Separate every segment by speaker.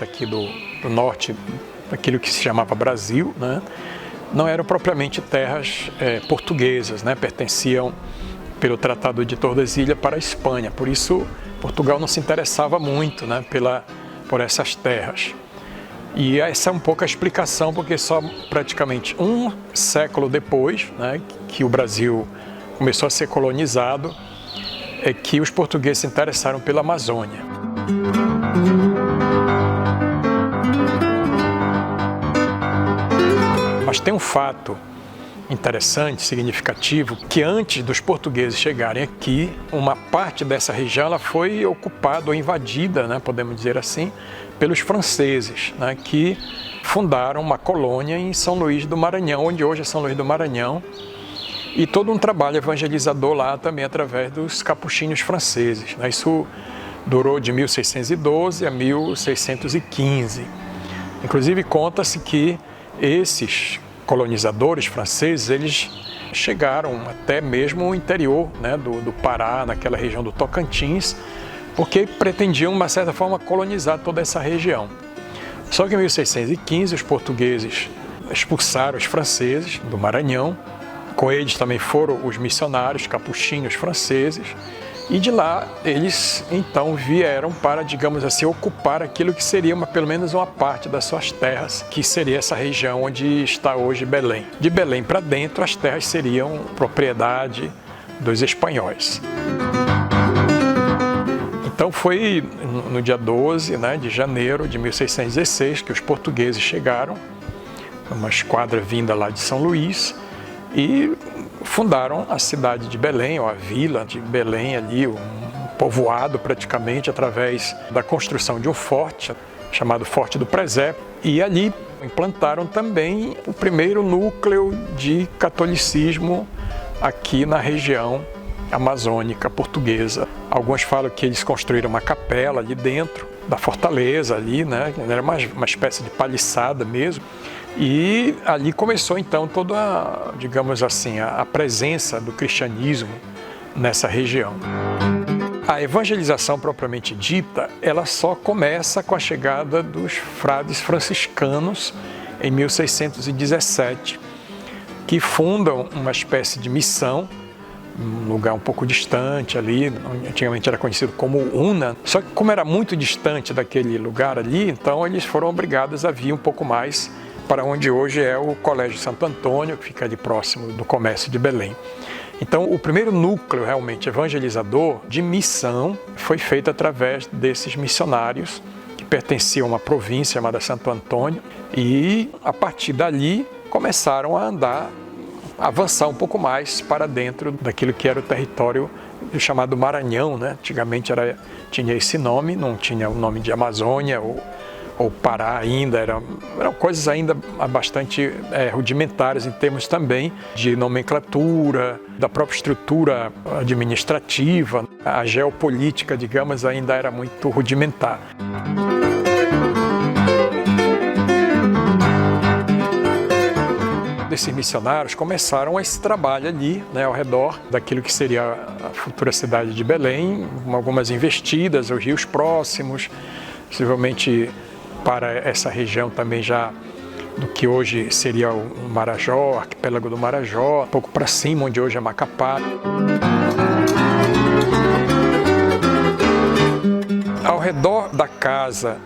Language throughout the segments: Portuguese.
Speaker 1: aqui do norte, aquilo que se chamava Brasil, né? Não eram propriamente terras portuguesas, né? Pertenciam, pelo Tratado de Tordesilhas, para a Espanha. Por isso, Portugal não se interessava muito, né, por essas terras. E essa é um pouco a explicação, porque só praticamente um século depois, né, que o Brasil começou a ser colonizado, é que os portugueses se interessaram pela Amazônia. Mas tem um fato interessante, significativo, que antes dos portugueses chegarem aqui, uma parte dessa região ela foi ocupada ou invadida, né, podemos dizer assim, pelos franceses, né, que fundaram uma colônia em São Luís do Maranhão, onde hoje é São Luís do Maranhão, e todo um trabalho evangelizador lá também através dos capuchinhos franceses, né. Isso durou de 1612 a 1615. Inclusive conta-se que esses colonizadores franceses, eles chegaram até mesmo o interior, né, do Pará, naquela região do Tocantins, porque pretendiam, de uma certa forma, colonizar toda essa região. Só que em 1615 os portugueses expulsaram os franceses do Maranhão, com eles também foram os missionários capuchinhos franceses, e de lá eles então vieram para, digamos assim, ocupar aquilo que seria pelo menos uma parte das suas terras, que seria essa região onde está hoje Belém. De Belém para dentro, as terras seriam propriedade dos espanhóis. Então foi no dia 12, né, de janeiro de 1616 que os portugueses chegaram, uma esquadra vinda lá de São Luís, e fundaram a cidade de Belém, ou a vila de Belém ali, um povoado praticamente, através da construção de um forte, chamado Forte do Presépio, e ali implantaram também o primeiro núcleo de catolicismo aqui na região amazônica portuguesa. Alguns falam que eles construíram uma capela ali dentro da fortaleza, ali, né? Era uma espécie de paliçada mesmo. E ali começou então toda, digamos assim, a presença do cristianismo nessa região. A evangelização propriamente dita, ela só começa com a chegada dos frades franciscanos em 1617, que fundam uma espécie de missão, um lugar um pouco distante ali, antigamente era conhecido como Una, só que como era muito distante daquele lugar ali, então eles foram obrigados a vir um pouco mais para onde hoje é o Colégio Santo Antônio, que fica ali próximo do comércio de Belém. Então, o primeiro núcleo realmente evangelizador de missão foi feito através desses missionários que pertenciam a uma província chamada Santo Antônio, e a partir dali começaram a avançar um pouco mais para dentro daquilo que era o território chamado Maranhão, né? Antigamente tinha esse nome, não tinha o nome de Amazônia ou Pará ainda, eram coisas ainda bastante rudimentares em termos também de nomenclatura, da própria estrutura administrativa. A geopolítica, digamos, ainda era muito rudimentar. Esses missionários começaram esse trabalho ali, né, ao redor daquilo que seria a futura cidade de Belém, algumas investidas aos rios próximos, possivelmente para essa região também já do que hoje seria o Marajó, arquipélago do Marajó, um pouco para cima, onde hoje é Macapá. Ao redor da casa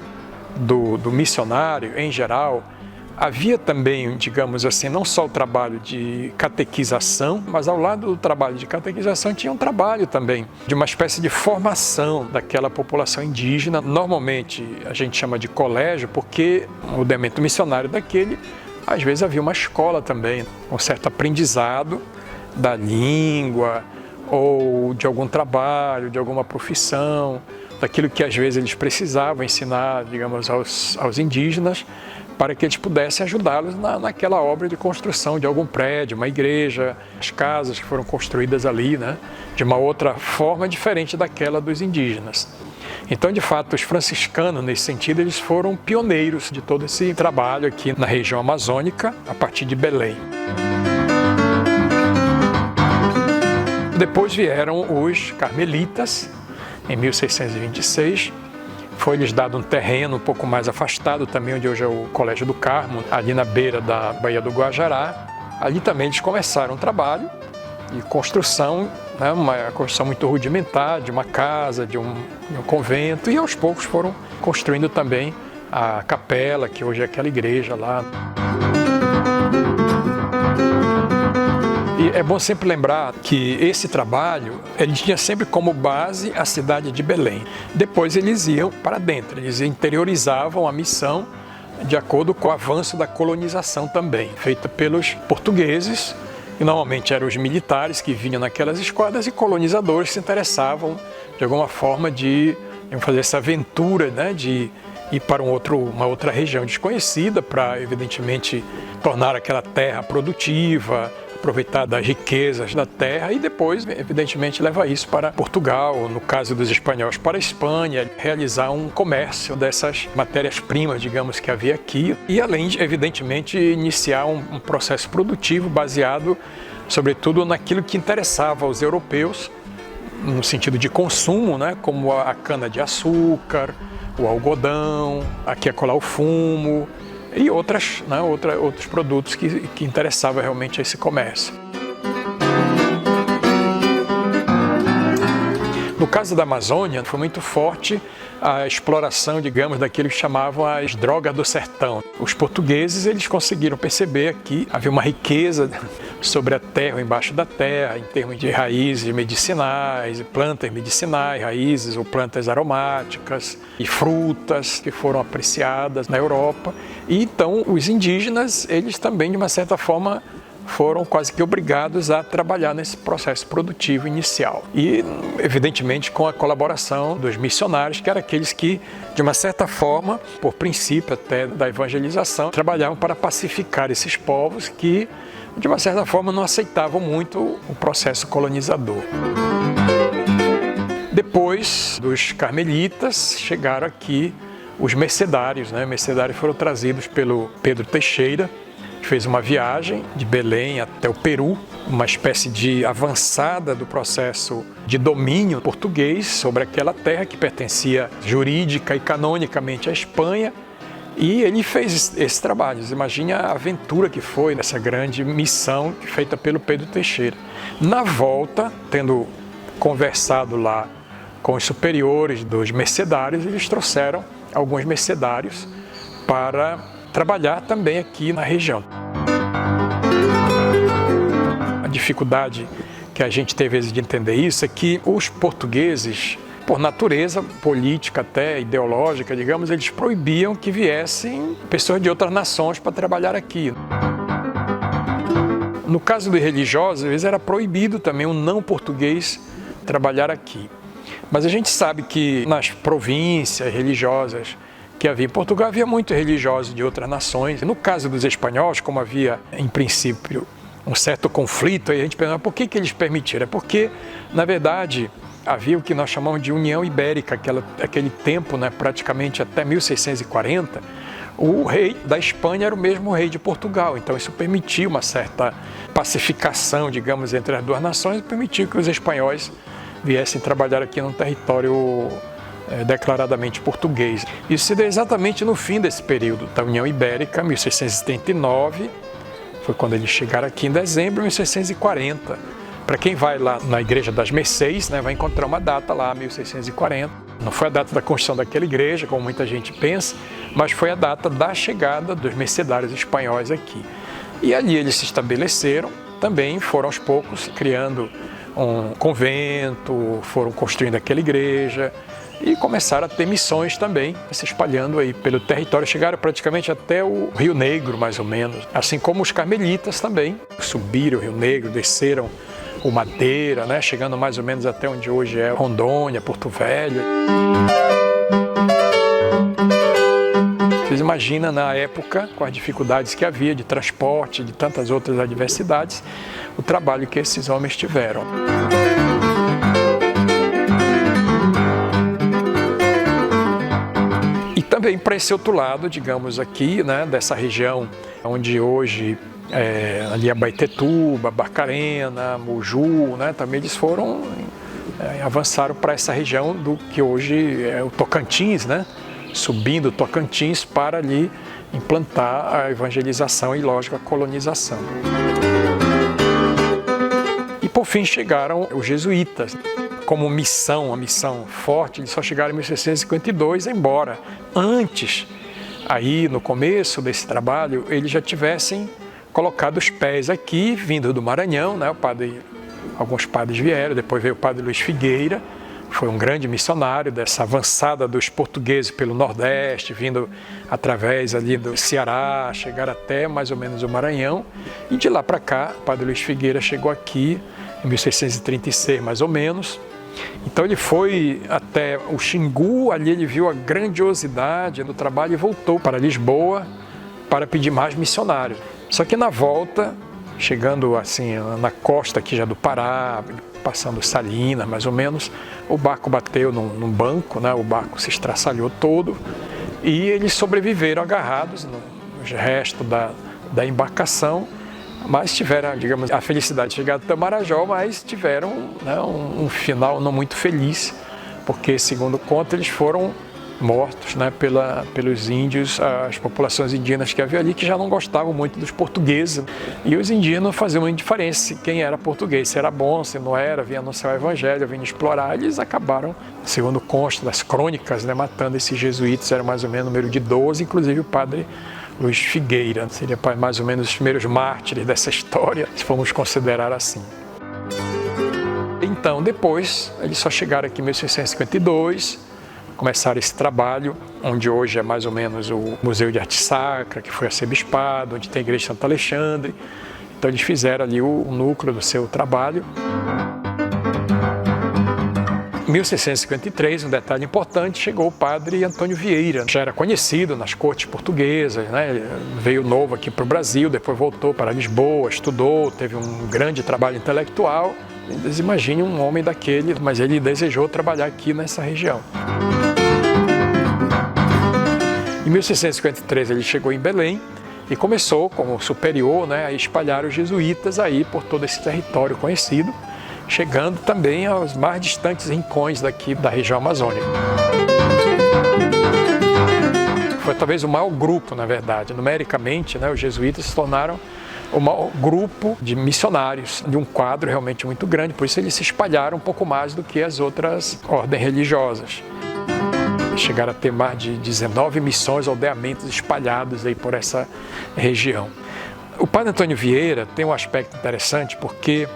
Speaker 1: do missionário, em geral, havia também, digamos assim, não só o trabalho de catequização, mas ao lado do trabalho de catequização tinha um trabalho também de uma espécie de formação daquela população indígena. Normalmente a gente chama de colégio porque o elemento missionário daquele, às vezes havia uma escola também, um certo aprendizado da língua ou de algum trabalho, de alguma profissão, daquilo que às vezes eles precisavam ensinar, digamos, aos indígenas, para que eles pudessem ajudá-los naquela obra de construção de algum prédio, uma igreja, as casas que foram construídas ali, né, de uma outra forma diferente daquela dos indígenas. Então, de fato, os franciscanos, nesse sentido, eles foram pioneiros de todo esse trabalho aqui na região amazônica, a partir de Belém. Depois vieram os carmelitas, em 1626, Foi-lhes dado um terreno um pouco mais afastado também, onde hoje é o Colégio do Carmo, ali na beira da Baía do Guajará. Ali também eles começaram um trabalho de construção, né, uma construção muito rudimentar, de uma casa, de um convento, e aos poucos foram construindo também a capela, que hoje é aquela igreja lá. E é bom sempre lembrar que esse trabalho, ele tinha sempre como base a cidade de Belém. Depois eles iam para dentro, eles interiorizavam a missão de acordo com o avanço da colonização também, feita pelos portugueses, e normalmente eram os militares que vinham naquelas esquadras e colonizadores que se interessavam de alguma forma de fazer essa aventura, né, de ir para uma outra região desconhecida para, evidentemente, tornar aquela terra produtiva, aproveitar das riquezas da terra e depois, evidentemente, levar isso para Portugal, no caso dos espanhóis para a Espanha, realizar um comércio dessas matérias-primas, digamos, que havia aqui e, além de, evidentemente, iniciar um processo produtivo baseado, sobretudo, naquilo que interessava aos europeus, no sentido de consumo, né, como a cana-de-açúcar, o algodão, aqui acolá o fumo e outros produtos que interessavam realmente a esse comércio. No caso da Amazônia, foi muito forte a exploração, digamos, daquilo que chamavam as drogas do sertão. Os portugueses, eles conseguiram perceber que havia uma riqueza sobre a terra, embaixo da terra, em termos de raízes medicinais, plantas medicinais, raízes ou plantas aromáticas e frutas que foram apreciadas na Europa. E então os indígenas, eles também, de uma certa forma, foram quase que obrigados a trabalhar nesse processo produtivo inicial. E, evidentemente, com a colaboração dos missionários, que eram aqueles que, de uma certa forma, por princípio até da evangelização, trabalhavam para pacificar esses povos que, de uma certa forma, não aceitavam muito o processo colonizador. Depois dos carmelitas, chegaram aqui os mercedários, né? Mercedários foram trazidos pelo Pedro Teixeira, que fez uma viagem de Belém até o Peru, uma espécie de avançada do processo de domínio português sobre aquela terra que pertencia jurídica e canonicamente à Espanha. E ele fez esse trabalho. Imagine a aventura que foi nessa grande missão feita pelo Pedro Teixeira. Na volta, tendo conversado lá com os superiores dos mercedários, eles trouxeram alguns mercedários para trabalhar também aqui na região. A dificuldade que a gente teve de entender isso é que os portugueses, por natureza política até ideológica, digamos, eles proibiam que viessem pessoas de outras nações para trabalhar aqui. No caso dos religiosos, às vezes era proibido também um não português trabalhar aqui. Mas a gente sabe que nas províncias religiosas que havia em Portugal, havia muitos religiosos de outras nações. No caso dos espanhóis, como havia, em princípio, um certo conflito, aí a gente pergunta por que eles permitiram? É porque, na verdade, havia o que nós chamamos de União Ibérica, aquele tempo, né, praticamente até 1640, o rei da Espanha era o mesmo rei de Portugal, então isso permitia uma certa pacificação, digamos, entre as duas nações e permitiu que os espanhóis viessem trabalhar aqui num território declaradamente português. Isso se deu exatamente no fim desse período da União Ibérica, 1679, foi quando eles chegaram aqui em dezembro de 1640. Para quem vai lá na Igreja das Mercês, né, vai encontrar uma data lá, 1640. Não foi a data da construção daquela igreja, como muita gente pensa, mas foi a data da chegada dos mercedários espanhóis aqui. E ali eles se estabeleceram, também foram aos poucos criando um convento, foram construindo aquela igreja, e começaram a ter missões também, se espalhando aí pelo território, chegaram praticamente até o Rio Negro, mais ou menos. Assim como os carmelitas também, subiram o Rio Negro, desceram o Madeira, né, chegando mais ou menos até onde hoje é Rondônia, Porto Velho. Vocês imaginam, na época, com as dificuldades que havia de transporte, de tantas outras adversidades, o trabalho que esses homens tiveram. Também para esse outro lado, digamos aqui, né, dessa região onde hoje ali é Abaetetuba, Barcarena, Moju, né, também eles foram avançaram para essa região do que hoje é o Tocantins, né? Subindo o Tocantins para ali implantar a evangelização e, lógico, a colonização. E por fim chegaram os jesuítas. Como missão, uma missão forte, eles só chegaram em 1652, embora antes, aí no começo desse trabalho, eles já tivessem colocado os pés aqui, vindo do Maranhão, né? Alguns padres vieram, depois veio o padre Luiz Figueira, foi um grande missionário dessa avançada dos portugueses pelo Nordeste, vindo através ali do Ceará, chegar até mais ou menos o Maranhão. E de lá para cá, o padre Luiz Figueira chegou aqui em 1636, mais ou menos. Então ele foi até o Xingu, ali ele viu a grandiosidade do trabalho e voltou para Lisboa para pedir mais missionários. Só que na volta, chegando assim na costa aqui já do Pará, passando Salinas, mais ou menos, o barco bateu num banco, né? O barco se estraçalhou todo e eles sobreviveram agarrados nos restos da embarcação, mas tiveram, digamos, a felicidade de chegar até Marajó, mas tiveram, né, um final não muito feliz, porque, segundo conta, eles foram mortos, né, pelos índios, as populações indígenas que havia ali, que já não gostavam muito dos portugueses. E os indígenas faziam uma indiferença quem era português, se era bom, se não era, vinha anunciar o evangelho, vinha explorar. Eles acabaram, segundo consta das crônicas, né, matando esses jesuítas, era mais ou menos o número de 12, inclusive o padre Luiz Figueira. Seria mais ou menos os primeiros mártires dessa história, se formos considerar assim. Então, depois, eles só chegaram aqui em 1652, começaram esse trabalho, onde hoje é mais ou menos o Museu de Arte Sacra, que foi arcebispado, onde tem a Igreja de Santo Alexandre. Então eles fizeram ali o núcleo do seu trabalho. Em 1653, um detalhe importante, chegou o padre Antônio Vieira. Já era conhecido nas cortes portuguesas, né? Veio novo aqui para o Brasil, depois voltou para Lisboa, estudou, teve um grande trabalho intelectual. Eles imaginem um homem daquele, mas ele desejou trabalhar aqui nessa região. Em 1653 ele chegou em Belém e começou como superior, né, a espalhar os jesuítas aí por todo esse território conhecido, chegando também aos mais distantes rincões daqui da região amazônica. Foi talvez o maior grupo, na verdade, numericamente, né, os jesuítas se tornaram o maior grupo de missionários, de um quadro realmente muito grande, por isso eles se espalharam um pouco mais do que as outras ordens religiosas. Chegaram a ter mais de 19 missões, aldeamentos espalhados aí por essa região. O padre Antônio Vieira tem um aspecto interessante porque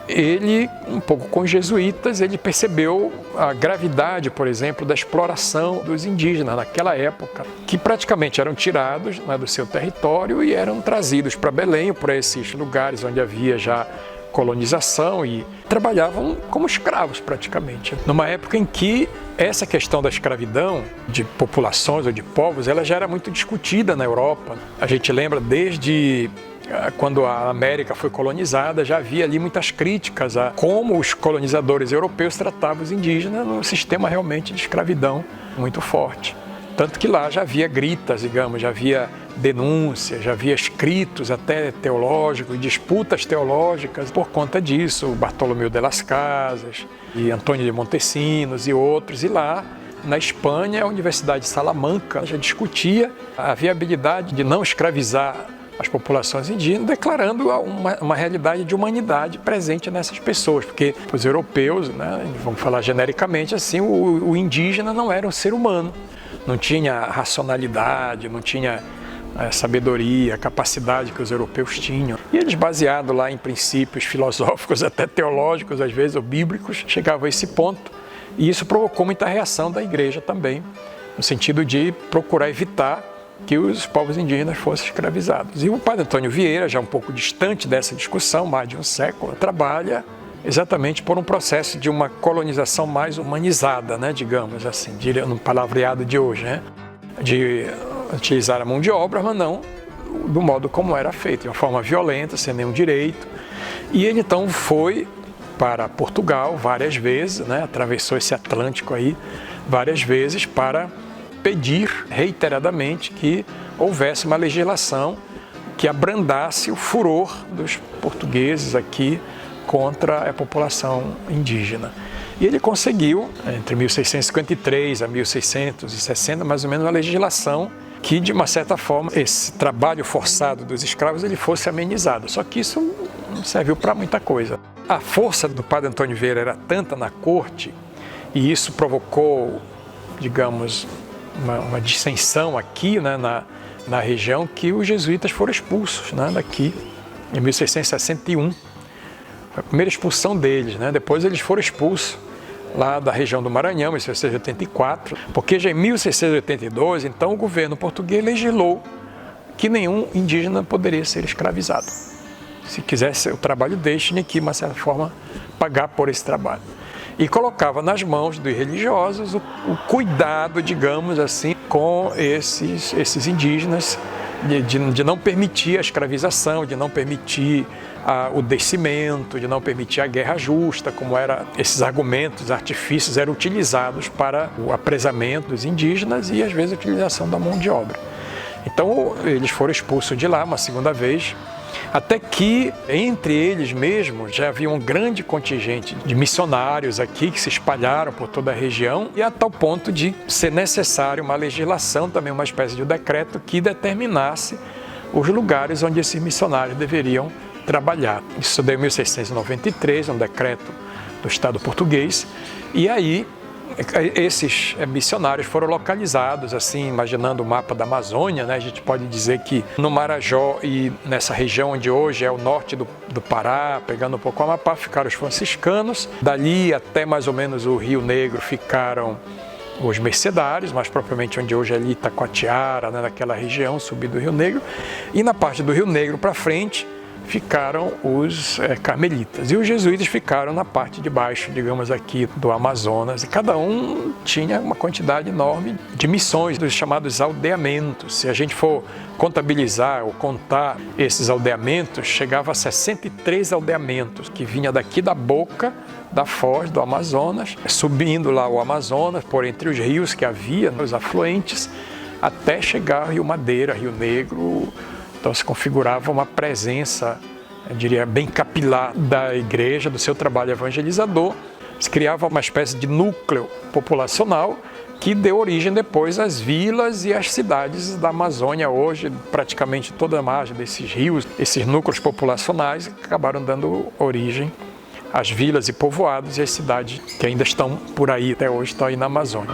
Speaker 1: ele, um pouco com os jesuítas, ele percebeu a gravidade, por exemplo, da exploração dos indígenas naquela época, que praticamente eram tirados, né, do seu território e eram trazidos para Belém, para esses lugares onde havia já colonização e trabalhavam como escravos praticamente. Numa época em que essa questão da escravidão de populações ou de povos, ela já era muito discutida na Europa. A gente lembra desde quando a América foi colonizada, já havia ali muitas críticas a como os colonizadores europeus tratavam os indígenas num sistema realmente de escravidão muito forte. Tanto que lá já havia gritas, digamos, já havia denúncias, já havia escritos até teológicos, disputas teológicas por conta disso, o Bartolomeu de las Casas e Antônio de Montesinos e outros. E lá, na Espanha, a Universidade de Salamanca já discutia a viabilidade de não escravizar as populações indígenas, declarando uma realidade de humanidade presente nessas pessoas, porque os europeus, né, vamos falar genericamente assim, o indígena não era um ser humano, não tinha racionalidade, não tinha sabedoria, capacidade que os europeus tinham. E eles, baseados lá em princípios filosóficos, até teológicos, às vezes, ou bíblicos, chegavam a esse ponto. E isso provocou muita reação da igreja também, no sentido de procurar evitar que os povos indígenas fossem escravizados. E o padre Antônio Vieira, já um pouco distante dessa discussão, mais de um século, trabalha exatamente por um processo de uma colonização mais humanizada, né, digamos assim, no palavreado de hoje, né, de utilizar a mão de obra, mas não do modo como era feito, de uma forma violenta, sem nenhum direito. E ele então foi para Portugal várias vezes, né, atravessou esse Atlântico aí várias vezes para pedir reiteradamente que houvesse uma legislação que abrandasse o furor dos portugueses aqui contra a população indígena. E ele conseguiu, entre 1653 a 1660, mais ou menos, uma legislação que, de uma certa forma, esse trabalho forçado dos escravos ele fosse amenizado. Só que isso não serviu para muita coisa. A força do padre Antônio Vieira era tanta na corte, e isso provocou, digamos, uma dissensão aqui, né, na região, que os jesuítas foram expulsos, né, daqui em 1661. Foi a primeira expulsão deles, né? Depois eles foram expulsos lá da região do Maranhão, em 1684, porque já em 1682, então, o governo português legislou que nenhum indígena poderia ser escravizado. Se quisesse o trabalho deles, tinha que, de uma certa forma, pagar por esse trabalho. E colocava nas mãos dos religiosos o cuidado, digamos assim, com esses indígenas, de não permitir a escravização, de não permitir o descimento, de não permitir a guerra justa, como esses argumentos, artifícios eram utilizados para o apresamento dos indígenas e, às vezes, a utilização da mão de obra. Então, eles foram expulsos de lá uma segunda vez, até que, entre eles mesmos, já havia um grande contingente de missionários aqui que se espalharam por toda a região, e a tal ponto de ser necessário uma legislação, também uma espécie de decreto que determinasse os lugares onde esses missionários deveriam trabalhar. Isso deu em 1693, um decreto do Estado português, e aí esses missionários foram localizados, assim, imaginando o mapa da Amazônia, né? A gente pode dizer que no Marajó e nessa região onde hoje é o norte do Pará, pegando um pouco o Amapá, ficaram os franciscanos. Dali até mais ou menos o Rio Negro ficaram os mercedários, mais propriamente onde hoje é ali Itacoatiara, né? Naquela região, subir do Rio Negro. E na parte do Rio Negro para frente, ficaram os carmelitas, e os jesuítas ficaram na parte de baixo, digamos aqui, do Amazonas, e cada um tinha uma quantidade enorme de missões, dos chamados aldeamentos. Se a gente for contabilizar ou contar esses aldeamentos, chegava a 63 aldeamentos, que vinha daqui da boca da foz do Amazonas, subindo lá o Amazonas, por entre os rios que havia, os afluentes, até chegar ao Rio Madeira, Rio Negro. Então se configurava uma presença, eu diria, bem capilar da igreja, do seu trabalho evangelizador. Se criava uma espécie de núcleo populacional que deu origem depois às vilas e às cidades da Amazônia. Hoje, praticamente toda a margem desses rios, esses núcleos populacionais acabaram dando origem às vilas e povoados e às cidades que ainda estão por aí, até hoje estão aí na Amazônia.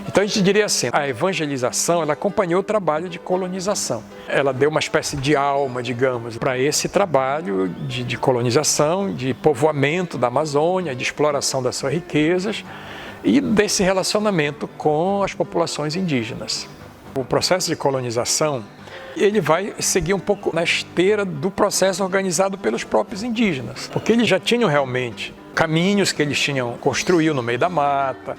Speaker 1: Então a gente diria assim, a evangelização ela acompanhou o trabalho de colonização. Ela deu uma espécie de alma, digamos, para esse trabalho de colonização, de povoamento da Amazônia, de exploração das suas riquezas e desse relacionamento com as populações indígenas. O processo de colonização ele vai seguir um pouco na esteira do processo organizado pelos próprios indígenas, porque eles já tinham realmente caminhos que eles tinham construído no meio da mata.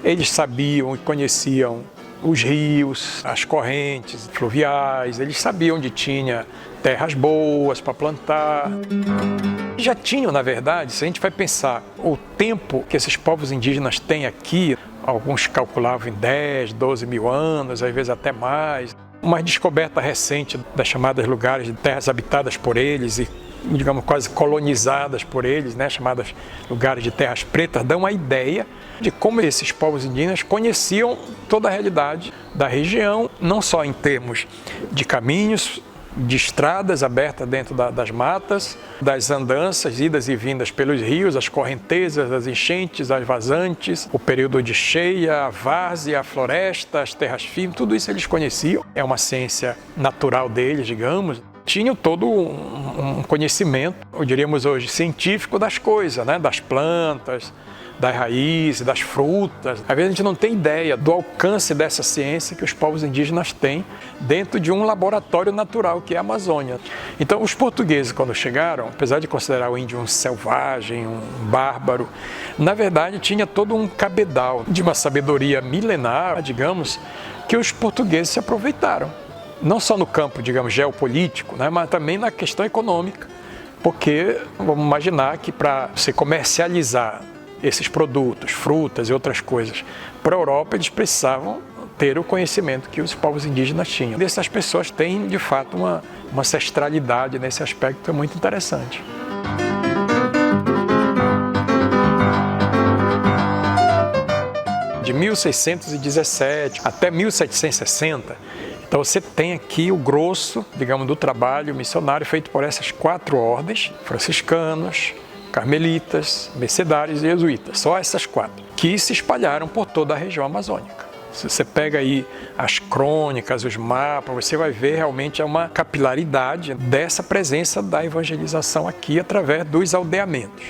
Speaker 1: Eles sabiam e conheciam os rios, as correntes fluviais, eles sabiam onde tinha terras boas para plantar. Já tinham, na verdade, se a gente vai pensar o tempo que esses povos indígenas têm aqui, alguns calculavam em 10, 12 mil anos, às vezes até mais. Uma descoberta recente das chamadas lugares de terras habitadas por eles e, digamos, quase colonizadas por eles, né, chamadas lugares de terras pretas, dão a ideia de como esses povos indígenas conheciam toda a realidade da região, não só em termos de caminhos, de estradas abertas dentro das matas, das andanças, idas e vindas pelos rios, as correntezas, as enchentes, as vazantes, o período de cheia, a várzea, a floresta, as terras firmes, tudo isso eles conheciam. É uma ciência natural deles, digamos. Tinham todo um conhecimento, diríamos hoje, científico das coisas, né? Das plantas, das raízes, das frutas. Às vezes a gente não tem ideia do alcance dessa ciência que os povos indígenas têm dentro de um laboratório natural que é a Amazônia. Então os portugueses, quando chegaram, apesar de considerar o índio um selvagem, um bárbaro, na verdade tinha todo um cabedal de uma sabedoria milenar, digamos, que os portugueses se aproveitaram. Não só no campo, digamos, geopolítico, né, mas também na questão econômica. Porque vamos imaginar que para se comercializar esses produtos, frutas e outras coisas para a Europa, eles precisavam ter o conhecimento que os povos indígenas tinham. Essas pessoas têm, de fato, uma ancestralidade nesse aspecto muito interessante. De 1617 até 1760, então você tem aqui o grosso, digamos, do trabalho missionário feito por essas 4 ordens, franciscanos, carmelitas, mercedários e jesuítas, só essas 4, que se espalharam por toda a região amazônica. Se você pega aí as crônicas, os mapas, você vai ver realmente uma capilaridade dessa presença da evangelização aqui através dos aldeamentos.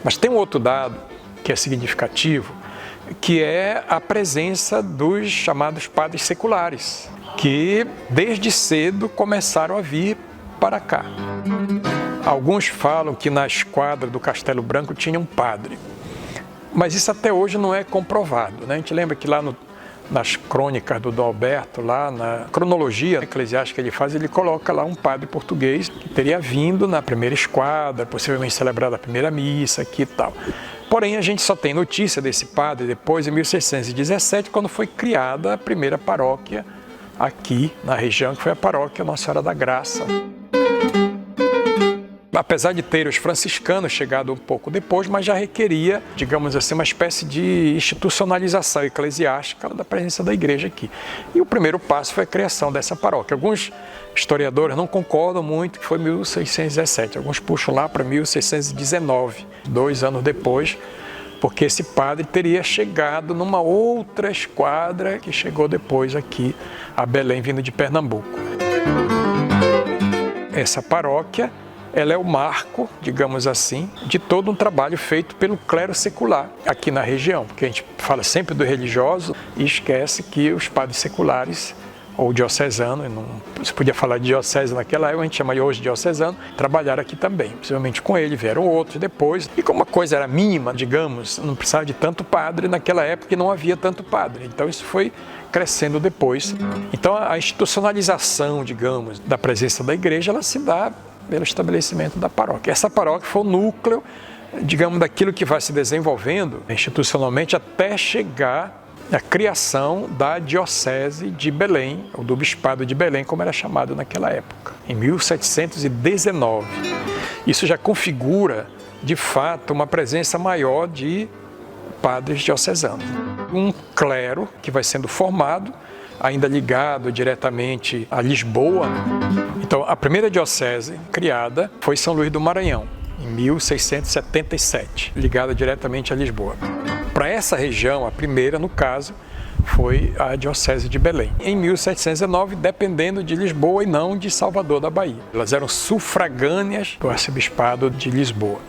Speaker 1: Mas tem um outro dado que é significativo, que é a presença dos chamados padres seculares, que desde cedo começaram a vir para cá. Alguns falam que na esquadra do Castelo Branco tinha um padre, mas isso até hoje não é comprovado, né? A gente lembra que lá nas crônicas do Dom Alberto, lá na cronologia eclesiástica que ele faz, ele coloca lá um padre português que teria vindo na primeira esquadra, possivelmente celebrado a primeira missa aqui e tal. Porém, a gente só tem notícia desse padre depois, em 1617, quando foi criada a primeira paróquia aqui na região, que foi a paróquia Nossa Senhora da Graça. Apesar de ter os franciscanos chegado um pouco depois, mas já requeria, digamos assim, uma espécie de institucionalização eclesiástica da presença da igreja aqui. E o primeiro passo foi a criação dessa paróquia. Alguns historiadores não concordam muito que foi 1617, alguns puxam lá para 1619, 2 anos depois, porque esse padre teria chegado numa outra esquadra que chegou depois aqui a Belém, vindo de Pernambuco. Essa paróquia, ela é o marco, digamos assim, de todo um trabalho feito pelo clero secular aqui na região, porque a gente fala sempre do religioso e esquece que os padres seculares, ou diocesanos, não se podia falar de diocese naquela época, a gente chama hoje de diocesano, trabalharam aqui também. Possivelmente com ele vieram outros depois, e como a coisa era mínima, digamos, não precisava de tanto padre naquela época, não havia tanto padre, então isso foi crescendo depois. Então a institucionalização, digamos, da presença da igreja, ela se dá pelo estabelecimento da paróquia. Essa paróquia foi o núcleo, digamos, daquilo que vai se desenvolvendo institucionalmente até chegar à criação da Diocese de Belém, ou do Bispado de Belém, como era chamado naquela época, em 1719. Isso já configura, de fato, uma presença maior de padres diocesanos. Um clero que vai sendo formado, ainda ligado diretamente a Lisboa. Então, a primeira diocese criada foi São Luís do Maranhão, em 1677, ligada diretamente a Lisboa. Para essa região, a primeira, no caso, foi a Diocese de Belém. Em 1719, dependendo de Lisboa e não de Salvador da Bahia. Elas eram sufragâneas do arcebispado de Lisboa.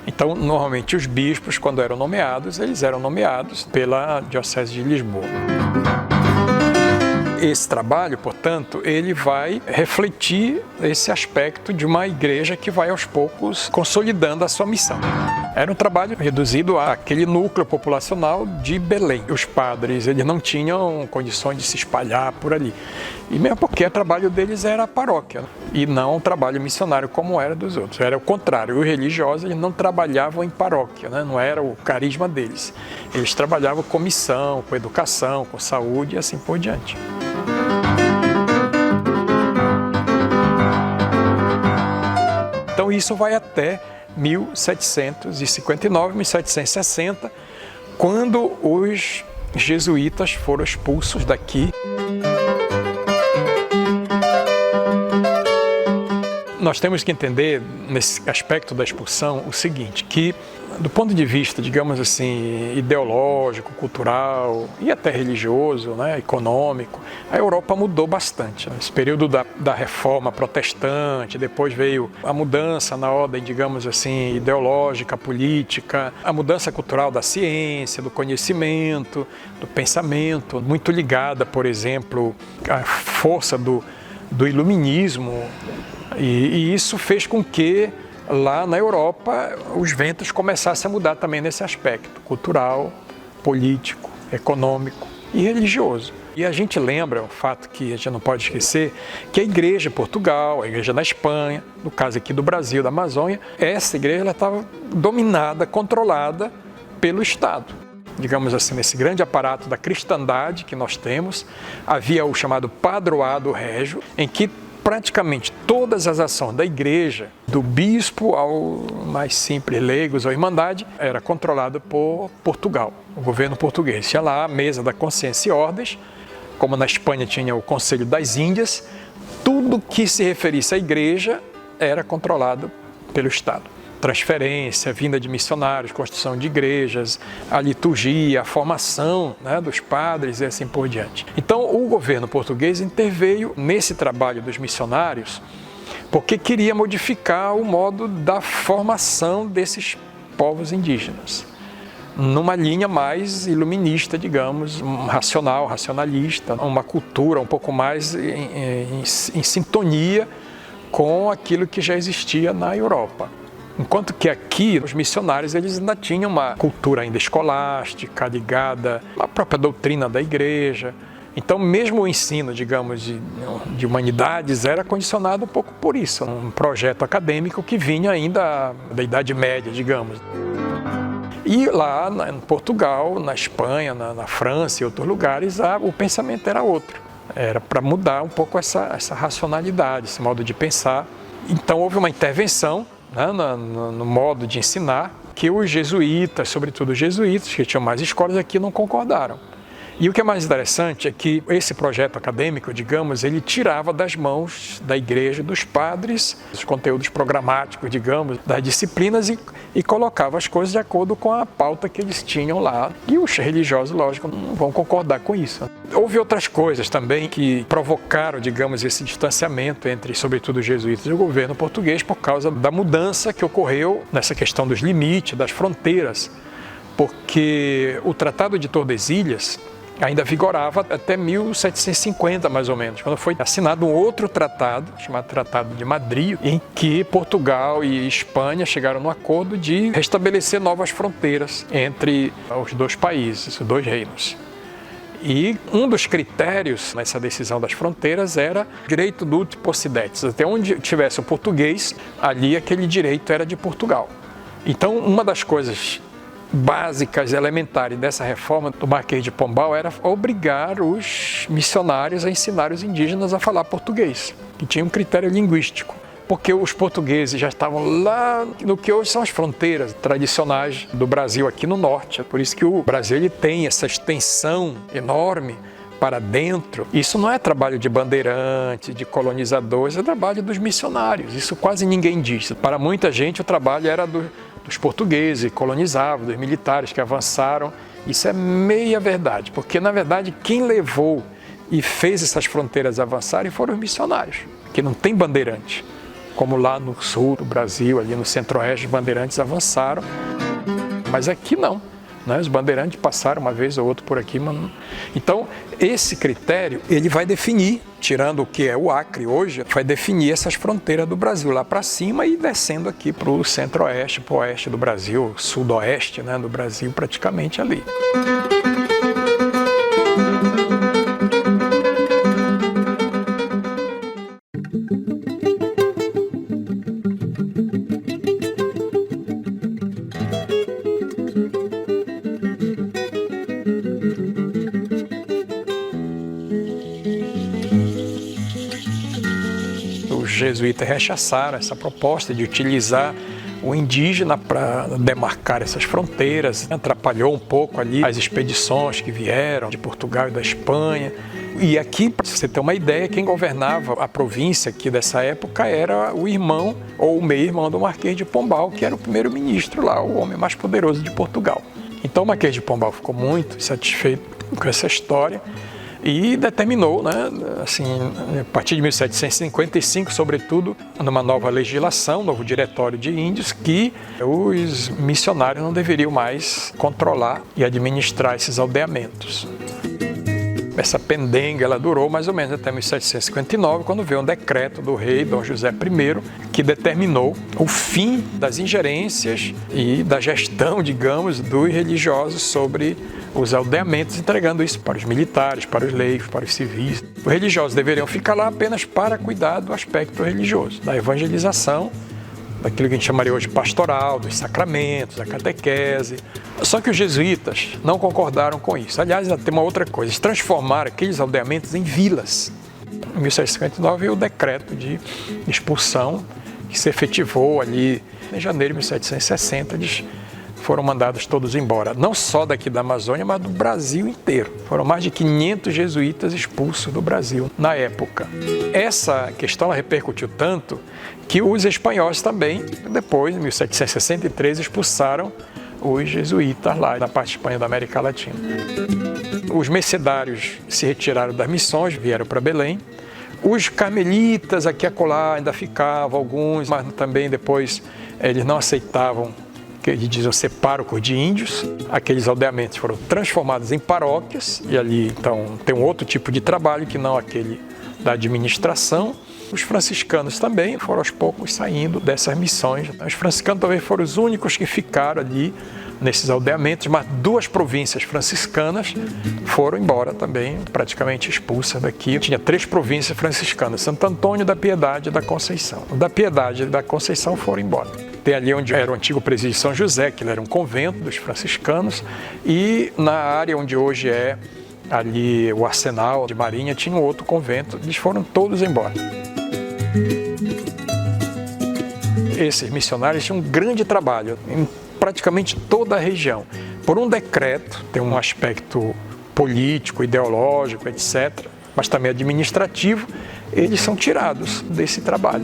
Speaker 1: Então, normalmente, os bispos, quando eram nomeados, eles eram nomeados pela Diocese de Lisboa. Esse trabalho, portanto, ele vai refletir esse aspecto de uma igreja que vai aos poucos consolidando a sua missão. Era um trabalho reduzido àquele núcleo populacional de Belém. Os padres, eles não tinham condições de se espalhar por ali. E mesmo porque o trabalho deles era a paróquia, e não um trabalho missionário como era dos outros. Era o contrário, os religiosos eles não trabalhavam em paróquia, né? Não era o carisma deles. Eles trabalhavam com missão, com educação, com saúde e assim por diante. Então isso vai até 1759, 1760, quando os jesuítas foram expulsos daqui. Nós temos que entender, nesse aspecto da expulsão, o seguinte, que do ponto de vista, digamos assim, ideológico, cultural e até religioso, né, econômico, a Europa mudou bastante. Nesse período da reforma protestante, depois veio a mudança na ordem, digamos assim, ideológica, política, a mudança cultural da ciência, do conhecimento, do pensamento, muito ligada, por exemplo, à força do iluminismo, e isso fez com que lá na Europa os ventos começassem a mudar também nesse aspecto cultural, político, econômico e religioso. E a gente lembra o fato que a gente não pode esquecer que a igreja em Portugal, a igreja na Espanha, no caso aqui do Brasil, da Amazônia, essa igreja estava dominada, controlada pelo Estado. Digamos assim, nesse grande aparato da cristandade que nós temos, havia o chamado padroado régio, em que praticamente todas as ações da igreja, do bispo ao mais simples leigos ou irmandade, era controlado por Portugal, o governo português. Tinha lá a mesa da consciência e ordens, como na Espanha tinha o Conselho das Índias, tudo que se referisse à igreja era controlado pelo Estado. Transferência, vinda de missionários, construção de igrejas, a liturgia, a formação, né, dos padres e assim por diante. Então, o governo português interveio nesse trabalho dos missionários porque queria modificar o modo da formação desses povos indígenas, numa linha mais iluminista, digamos, racional, racionalista, uma cultura um pouco mais em sintonia com aquilo que já existia na Europa. Enquanto que aqui, os missionários, eles ainda tinham uma cultura ainda escolástica, ligada à própria doutrina da igreja. Então, mesmo o ensino, digamos, de humanidades era condicionado um pouco por isso. Um projeto acadêmico que vinha ainda da Idade Média, digamos. E lá em Portugal, na Espanha, na França e outros lugares, o pensamento era outro. Era para mudar um pouco essa racionalidade, esse modo de pensar. Então, houve uma intervenção, né, no modo de ensinar, que os jesuítas, sobretudo os jesuítas, que tinham mais escolas aqui, não concordaram. E o que é mais interessante é que esse projeto acadêmico, digamos, ele tirava das mãos da igreja, dos padres, os conteúdos programáticos, digamos, das disciplinas e colocava as coisas de acordo com a pauta que eles tinham lá. E os religiosos, lógico, não vão concordar com isso. Houve outras coisas também que provocaram, digamos, esse distanciamento entre, sobretudo, os jesuítas e o governo português por causa da mudança que ocorreu nessa questão dos limites, das fronteiras, porque o Tratado de Tordesilhas ainda vigorava até 1750, mais ou menos, quando foi assinado um outro tratado, chamado Tratado de Madrid, em que Portugal e Espanha chegaram no acordo de restabelecer novas fronteiras entre os dois países, os dois reinos. E um dos critérios nessa decisão das fronteiras era o direito do ut possidetis. Até onde tivesse o português, ali aquele direito era de Portugal. Então, uma das coisas básicas, elementares dessa reforma do Marquês de Pombal era obrigar os missionários a ensinar os indígenas a falar português, que tinha um critério linguístico. Porque os portugueses já estavam lá no que hoje são as fronteiras tradicionais do Brasil aqui no norte. É por isso que o Brasil ele tem essa extensão enorme para dentro. Isso não é trabalho de bandeirante, de colonizadores, é trabalho dos missionários. Isso quase ninguém diz. Para muita gente o trabalho era dos portugueses, colonizavam, dos militares que avançaram. Isso é meia verdade, porque na verdade quem levou e fez essas fronteiras avançarem foram os missionários, que não tem bandeirante. Como lá no sul do Brasil, ali no centro-oeste, os bandeirantes avançaram, mas aqui não, né? Os bandeirantes passaram uma vez ou outra por aqui, mas não. Então, esse critério, ele vai definir, tirando o que é o Acre hoje, vai definir essas fronteiras do Brasil lá para cima e descendo aqui para o centro-oeste, para o oeste do Brasil, sudoeste, né, do Brasil, praticamente ali. Os jesuítas rechaçaram essa proposta de utilizar o indígena para demarcar essas fronteiras. Atrapalhou um pouco ali as expedições que vieram de Portugal e da Espanha. E aqui, para você ter uma ideia, quem governava a província aqui dessa época era o irmão ou o meio-irmão do Marquês de Pombal, que era o primeiro-ministro lá, o homem mais poderoso de Portugal. Então o Marquês de Pombal ficou muito satisfeito com essa história e determinou, né, assim, a partir de 1755, sobretudo, numa nova legislação, novo diretório de índios, que os missionários não deveriam mais controlar e administrar esses aldeamentos. Essa pendenga ela durou mais ou menos até 1759, quando veio um decreto do rei Dom José I, que determinou o fim das ingerências e da gestão, digamos, dos religiosos sobre os aldeamentos, entregando isso para os militares, para os leigos, para os civis. Os religiosos deveriam ficar lá apenas para cuidar do aspecto religioso, da evangelização daquilo que a gente chamaria hoje de pastoral, dos sacramentos, da catequese. Só que os jesuítas não concordaram com isso. Aliás, tem uma outra coisa, eles transformaram aqueles aldeamentos em vilas. Em 1759 veio o decreto de expulsão, que se efetivou ali em janeiro de 1760, eles foram mandados todos embora, não só daqui da Amazônia, mas do Brasil inteiro. Foram mais de 500 jesuítas expulsos do Brasil na época. Essa questão ela repercutiu tanto que os espanhóis também, depois, em 1763, expulsaram os jesuítas lá na parte de Espanha da América Latina. Os mercedários se retiraram das missões, vieram para Belém. Os carmelitas aqui e acolá ainda ficavam, alguns, mas também depois eles não aceitavam que eles diziam ser párocos de índios. Aqueles aldeamentos foram transformados em paróquias e ali então tem um outro tipo de trabalho que não aquele da administração. Os franciscanos também foram aos poucos saindo dessas missões. Os franciscanos também foram os únicos que ficaram ali nesses aldeamentos, mas 2 províncias franciscanas foram embora também, praticamente expulsas daqui. Tinha 3 províncias franciscanas, Santo Antônio, da Piedade e da Conceição. O da Piedade e da Conceição foram embora. Tem ali onde era o antigo presídio de São José, que era um convento dos franciscanos, e na área onde hoje é ali o Arsenal de Marinha, tinha um outro convento, eles foram todos embora. Esses missionários tinham um grande trabalho em praticamente toda a região. Por um decreto, tem um aspecto político, ideológico, etc., mas também administrativo, eles são tirados desse trabalho.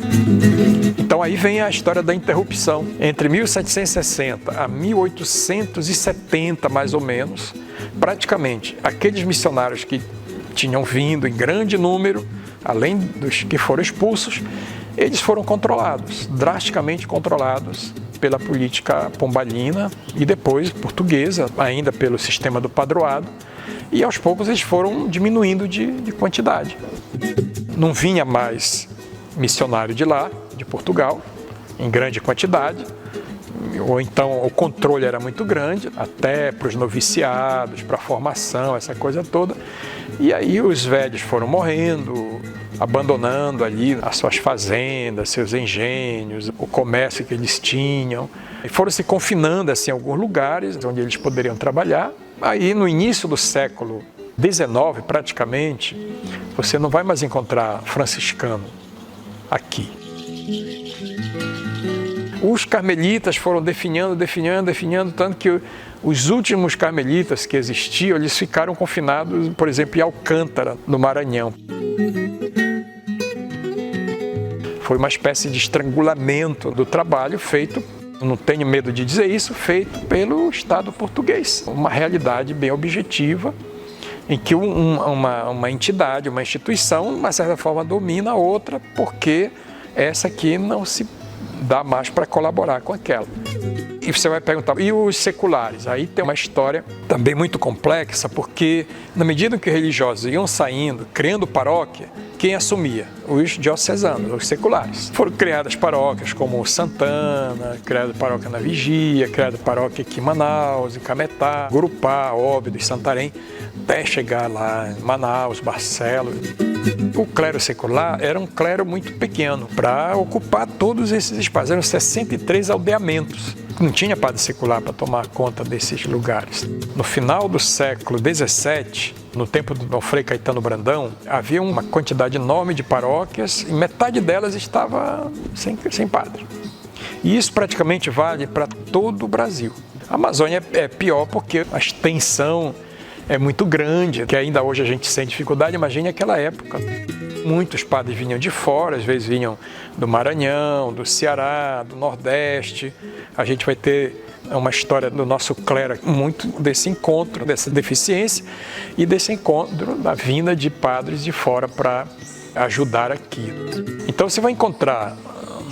Speaker 1: Então aí vem a história da interrupção. Entre 1760 a 1870, mais ou menos, praticamente aqueles missionários que tinham vindo em grande número, além dos que foram expulsos, eles foram controlados, drasticamente controlados pela política pombalina e depois portuguesa, ainda pelo sistema do padroado, e aos poucos eles foram diminuindo de quantidade. Não vinha mais missionário de lá, de Portugal, em grande quantidade, ou então o controle era muito grande, até para os noviciados, para a formação, essa coisa toda. E aí os velhos foram morrendo, abandonando ali as suas fazendas, seus engenhos, o comércio que eles tinham. E foram se confinando assim, em alguns lugares onde eles poderiam trabalhar. Aí no início do século XIX, praticamente, você não vai mais encontrar franciscano aqui. Os carmelitas foram definhando, tanto que os últimos carmelitas que existiam, eles ficaram confinados, por exemplo, em Alcântara, no Maranhão. Foi uma espécie de estrangulamento do trabalho feito, não tenho medo de dizer isso, feito pelo Estado português. Uma realidade bem objetiva, em que uma entidade, uma instituição, de uma certa forma, domina a outra, porque essa aqui não se dá mais para colaborar com aquela. E você vai perguntar, e os seculares? Aí tem uma história também muito complexa, porque na medida que os religiosos iam saindo, criando paróquia, quem assumia? Os diocesanos, os seculares. Foram criadas paróquias como Santana, criada paróquia na Vigia, criada paróquia aqui em Manaus, em Cametá, Gurupá, Óbidos, Santarém, até chegar lá em Manaus, Barcelos. O clero secular era um clero muito pequeno para ocupar todos esses espaços. Eram 63 aldeamentos. Não tinha padre secular para tomar conta desses lugares. No final do século XVII, no tempo do Dom Frei Caetano Brandão, havia uma quantidade enorme de paróquias e metade delas estava sem padre. E isso praticamente vale para todo o Brasil. A Amazônia é pior porque a extensão é muito grande, que ainda hoje a gente sente dificuldade. Imagine aquela época. Muitos padres vinham de fora, às vezes vinham do Maranhão, do Ceará, do Nordeste. A gente vai ter uma história do nosso clero, muito desse encontro, dessa deficiência e desse encontro da vinda de padres de fora para ajudar aqui. Então você vai encontrar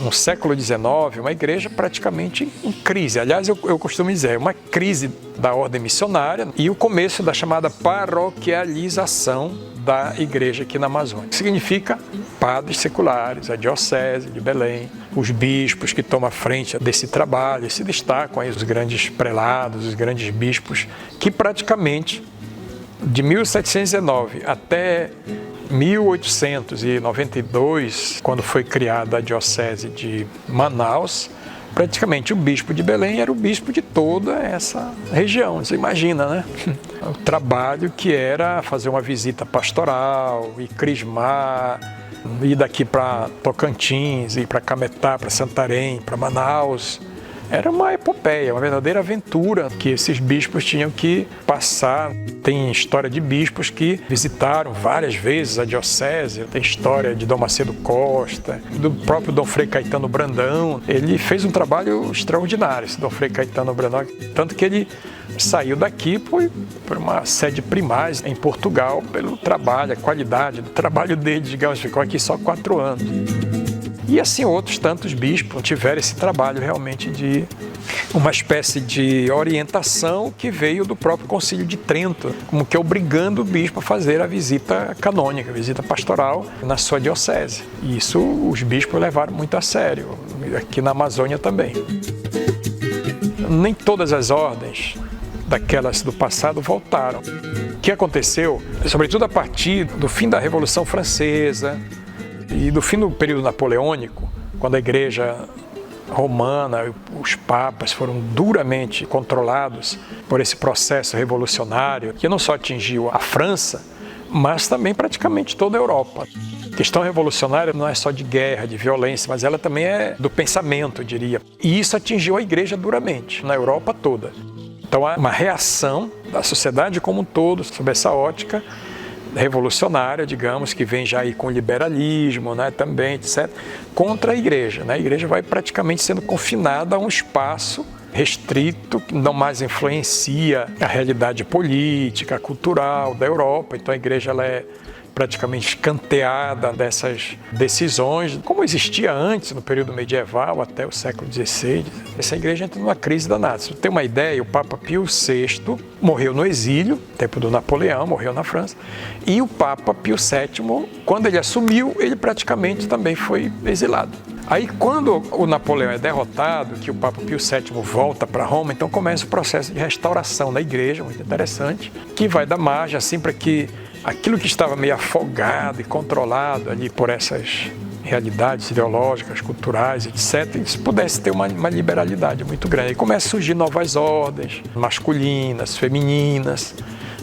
Speaker 1: no século XIX uma igreja praticamente em crise. Aliás, eu costumo dizer, uma crise da ordem missionária e o começo da chamada paroquialização da igreja aqui na Amazônia. Significa padres seculares, a diocese de Belém, os bispos que tomam a frente desse trabalho, e se destacam aí os grandes prelados, os grandes bispos, que praticamente de 1719 até 1892, quando foi criada a diocese de Manaus, praticamente o bispo de Belém era o bispo de toda essa região. Você imagina, né? O trabalho que era fazer uma visita pastoral e crismar, ir daqui para Tocantins, ir para Cametá, para Santarém, para Manaus. Era uma epopeia, uma verdadeira aventura que esses bispos tinham que passar. Tem história de bispos que visitaram várias vezes a diocese, tem história de Dom Macedo Costa, do próprio Dom Frei Caetano Brandão. Ele fez um trabalho extraordinário, esse Dom Frei Caetano Brandão, tanto que ele saiu daqui por uma sede primaz em Portugal, pelo trabalho, a qualidade do trabalho dele, digamos, ficou aqui só 4 anos. E assim outros tantos bispos tiveram esse trabalho realmente de uma espécie de orientação que veio do próprio Concílio de Trento, como que obrigando o bispo a fazer a visita canônica, a visita pastoral na sua diocese. E isso os bispos levaram muito a sério, aqui na Amazônia também. Nem todas as ordens daquelas do passado voltaram. O que aconteceu, sobretudo a partir do fim da Revolução Francesa, e do fim do período napoleônico, quando a Igreja Romana, os papas foram duramente controlados por esse processo revolucionário, que não só atingiu a França, mas também praticamente toda a Europa. A questão revolucionária não é só de guerra, de violência, mas ela também é do pensamento, eu diria. E isso atingiu a Igreja duramente, na Europa toda. Então há uma reação da sociedade como um todo sobre essa ótica revolucionária, digamos, que vem já aí com o liberalismo, né, também, etc., contra a Igreja. Né? A Igreja vai praticamente sendo confinada a um espaço restrito, que não mais influencia a realidade política, cultural da Europa. Então a Igreja ela é praticamente escanteada dessas decisões, como existia antes, no período medieval, até o século XVI. Essa igreja entra numa crise danada. Se você tem uma ideia, o Papa Pio VI morreu no exílio, no tempo do Napoleão, morreu na França, e o Papa Pio VII, quando ele assumiu, ele praticamente também foi exilado. Aí, quando o Napoleão é derrotado, que o Papa Pio VII volta para Roma, então começa o processo de restauração da igreja, muito interessante, que vai dar margem assim para que aquilo que estava meio afogado e controlado ali por essas realidades ideológicas, culturais, etc., isso pudesse ter uma liberalidade muito grande. Aí começam a surgir novas ordens, masculinas, femininas.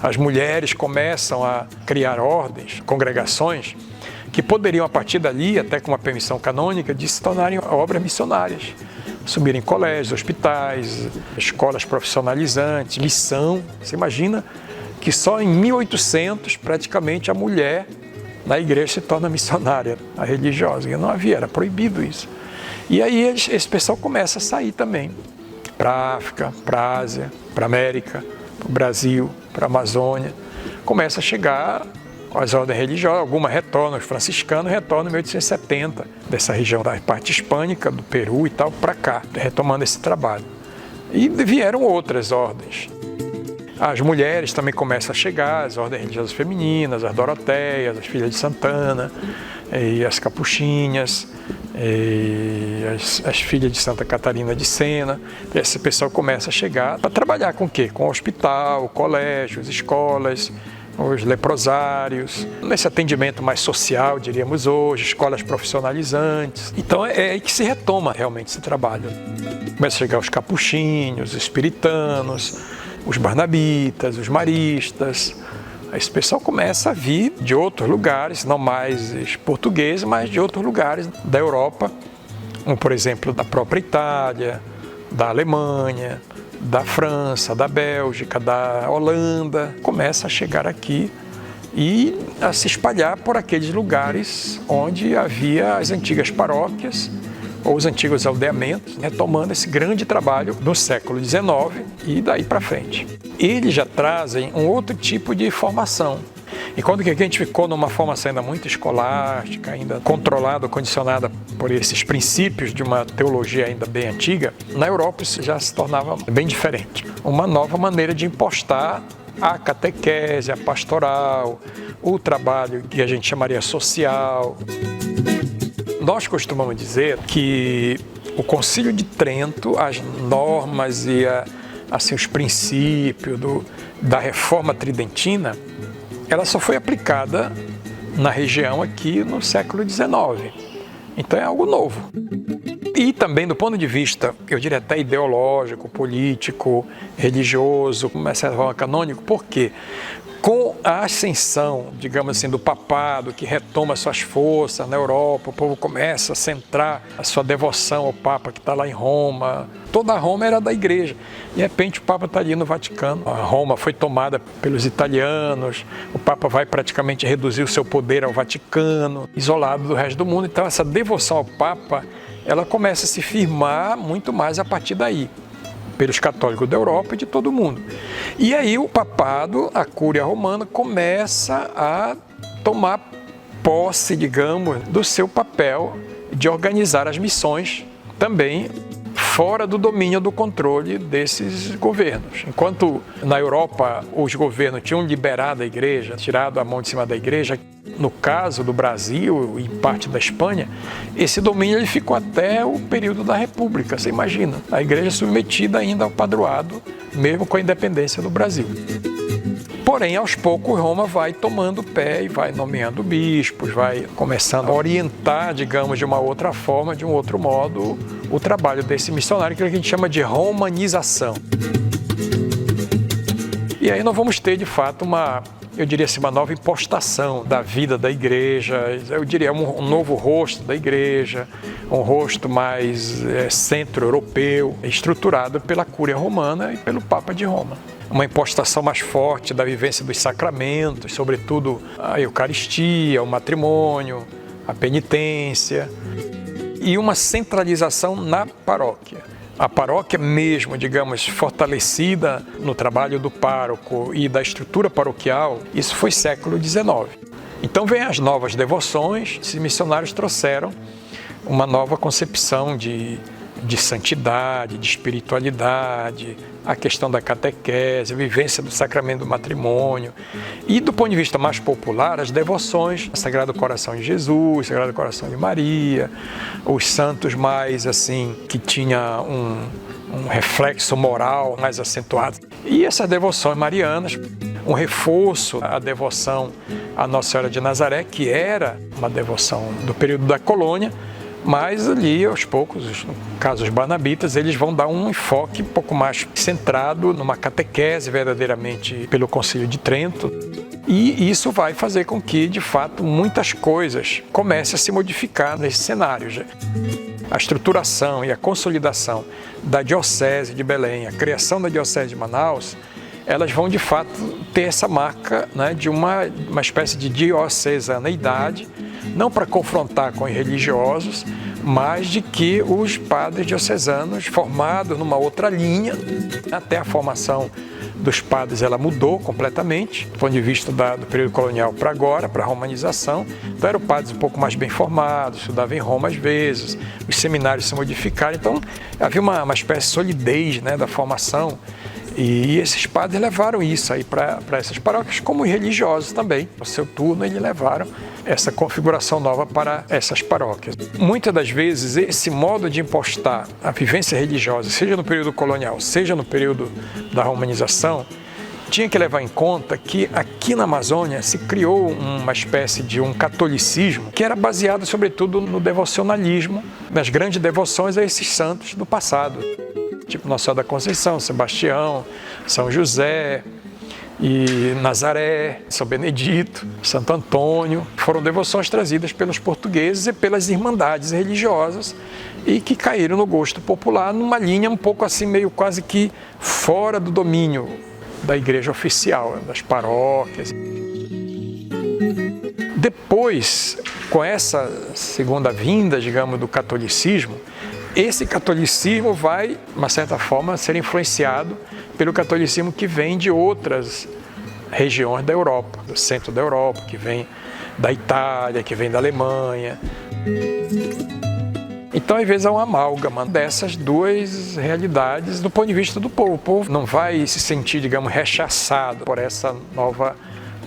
Speaker 1: As mulheres começam a criar ordens, congregações, que poderiam, a partir dali, até com uma permissão canônica, de se tornarem obras missionárias. Assumirem colégios, hospitais, escolas profissionalizantes, missão. Você imagina que só em 1800, praticamente, a mulher na igreja se torna missionária, a religiosa. E não havia, era proibido isso. E aí esse pessoal começa a sair também para a África, para a Ásia, para a América, para o Brasil, para a Amazônia. Começa a chegar as ordens religiosas, algumas retornam, os franciscanos retornam em 1870, dessa região da parte hispânica, do Peru e tal, para cá, retomando esse trabalho. E vieram outras ordens. As mulheres também começam a chegar, as ordens religiosas femininas, as Doroteias, as Filhas de Santana, e as Capuchinhas, e as Filhas de Santa Catarina de Sena. Esse pessoal começa a chegar para trabalhar com o quê? Com o hospital, colégios, escolas, os leprosários, nesse atendimento mais social, diríamos hoje, escolas profissionalizantes. Então é aí que se retoma realmente esse trabalho. Começa a chegar os capuchinhos, os espiritanos, os barnabitas, os maristas. Esse pessoal começa a vir de outros lugares, não mais os portugueses, mas de outros lugares da Europa, como por exemplo da própria Itália, da Alemanha, da França, da Bélgica, da Holanda. Começa a chegar aqui e a se espalhar por aqueles lugares onde havia as antigas paróquias ou os antigos aldeamentos, retomando esse grande trabalho no século XIX e daí para frente. Eles já trazem um outro tipo de formação. Enquanto que aqui a gente ficou numa formação ainda muito escolástica, ainda controlada, condicionada por esses princípios de uma teologia ainda bem antiga, na Europa isso já se tornava bem diferente. Uma nova maneira de impostar a catequese, a pastoral, o trabalho que a gente chamaria social. Nós costumamos dizer que o Concílio de Trento, as normas e assim, os princípios da reforma tridentina, ela só foi aplicada na região aqui no século XIX. Então é algo novo. E também do ponto de vista, eu diria até ideológico, político, religioso, de certa forma canônico. Por quê? Com a ascensão, digamos assim, do papado, que retoma suas forças na Europa, o povo começa a centrar a sua devoção ao Papa que está lá em Roma. Toda Roma era da igreja. De repente o Papa está ali no Vaticano. A Roma foi tomada pelos italianos, o Papa vai praticamente reduzir o seu poder ao Vaticano, isolado do resto do mundo. Então essa devoção ao Papa, ela começa a se firmar muito mais a partir daí, pelos católicos da Europa e de todo o mundo. E aí o papado, a Cúria Romana, começa a tomar posse, digamos, do seu papel de organizar as missões também fora do domínio do controle desses governos. Enquanto na Europa os governos tinham liberado a igreja, tirado a mão de cima da igreja, no caso do Brasil e parte da Espanha, esse domínio ele ficou até o período da República, você imagina. A igreja submetida ainda ao padroado, mesmo com a independência do Brasil. Porém, aos poucos, Roma vai tomando pé e vai nomeando bispos, vai começando a orientar, digamos, de uma outra forma, de um outro modo, o trabalho desse missionário, que a gente chama de romanização. E aí nós vamos ter, de fato, eu diria assim, uma nova impostação da vida da igreja, eu diria um novo rosto da igreja, um rosto mais centro-europeu, estruturado pela Cúria Romana e pelo Papa de Roma. Uma impostação mais forte da vivência dos sacramentos, sobretudo a Eucaristia, o matrimônio, a penitência, e uma centralização na paróquia. A paróquia mesmo, digamos, fortalecida no trabalho do pároco e da estrutura paroquial, isso foi século XIX. Então vem as novas devoções, esses missionários trouxeram uma nova concepção de santidade, de espiritualidade, a questão da catequese, a vivência do sacramento do matrimônio. E do ponto de vista mais popular, as devoções, o Sagrado Coração de Jesus, o Sagrado Coração de Maria, os santos mais assim, que tinha um reflexo moral mais acentuado. E essas devoções marianas, um reforço à devoção à Nossa Senhora de Nazaré, que era uma devoção do período da colônia, mas ali, aos poucos, no caso os barnabitas, eles vão dar um enfoque um pouco mais centrado numa catequese verdadeiramente pelo Concílio de Trento. E isso vai fazer com que, de fato, muitas coisas comecem a se modificar nesse cenário. A estruturação e a consolidação da Diocese de Belém, a criação da Diocese de Manaus, elas vão, de fato, ter essa marca, né, de uma espécie de diocesaneidade, não para confrontar com os religiosos, mas de que os padres diocesanos, formados numa outra linha, até a formação dos padres ela mudou completamente, do ponto de vista do período colonial para agora, para a romanização. Então eram padres um pouco mais bem formados, estudavam em Roma às vezes, os seminários se modificaram, então havia uma espécie de solidez, né, da formação. E esses padres levaram isso aí para essas paróquias, como os religiosos também. No seu turno, eles levaram essa configuração nova para essas paróquias. Muitas das vezes, esse modo de impostar a vivência religiosa, seja no período colonial, seja no período da romanização, tinha que levar em conta que aqui na Amazônia se criou uma espécie de um catolicismo que era baseado, sobretudo, no devocionalismo, nas grandes devoções a esses santos do passado. Tipo Nossa Senhora da Conceição, Sebastião, São José e Nazaré, São Benedito, Santo Antônio. Foram devoções trazidas pelos portugueses e pelas irmandades religiosas e que caíram no gosto popular numa linha um pouco assim, meio quase que fora do domínio da igreja oficial, das paróquias. Depois, com essa segunda vinda, digamos, do catolicismo, esse catolicismo vai, de uma certa forma, ser influenciado pelo catolicismo que vem de outras regiões da Europa, do centro da Europa, que vem da Itália, que vem da Alemanha. Então, às vezes, há uma amálgama dessas duas realidades do ponto de vista do povo. O povo não vai se sentir, digamos, rechaçado por essa nova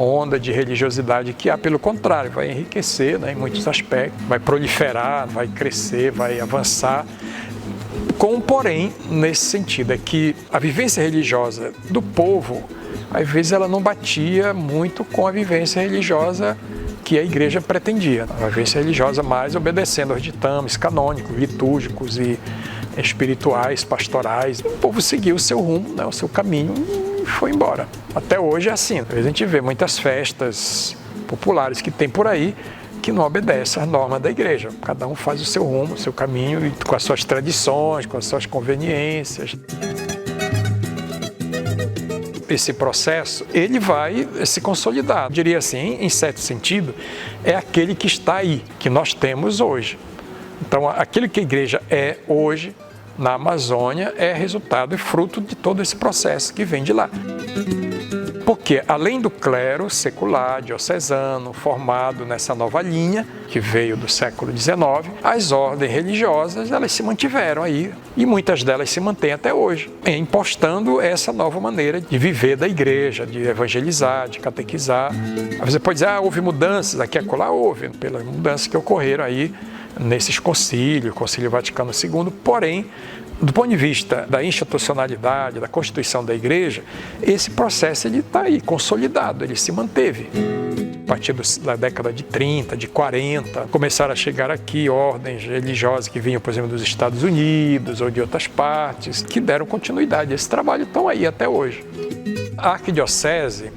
Speaker 1: onda de religiosidade que há, pelo contrário, vai enriquecer, né, em muitos aspectos, vai proliferar, vai crescer, vai avançar. Com um porém, nesse sentido, é que a vivência religiosa do povo, às vezes ela não batia muito com a vivência religiosa que a igreja pretendia, uma vivência religiosa mais obedecendo aos ditames canônicos, litúrgicos e espirituais, pastorais. O povo seguiu o seu rumo, né, o seu caminho e foi embora. Até hoje é assim. Às vezes a gente vê muitas festas populares que tem por aí que não obedecem às normas da igreja. Cada um faz o seu rumo, o seu caminho, e com as suas tradições, com as suas conveniências. Esse processo, ele vai se consolidar. Eu diria assim, em certo sentido, é aquele que está aí, que nós temos hoje. Então, aquilo que a igreja é hoje, na Amazônia, é resultado e fruto de todo esse processo que vem de lá. Porque, além do clero secular, diocesano, formado nessa nova linha, que veio do século XIX, as ordens religiosas, elas se mantiveram aí, e muitas delas se mantêm até hoje, impostando essa nova maneira de viver da igreja, de evangelizar, de catequizar. Você pode dizer, houve mudanças, aqui e acolá houve, pelas mudanças que ocorreram aí nesses concílios, Concílio Vaticano II, porém, do ponto de vista da institucionalidade, da constituição da igreja, esse processo está aí, consolidado, ele se manteve. A partir da década de 30, de 40, começaram a chegar aqui ordens religiosas que vinham, por exemplo, dos Estados Unidos ou de outras partes, que deram continuidade a esse trabalho, estão aí até hoje. A arquidiocese,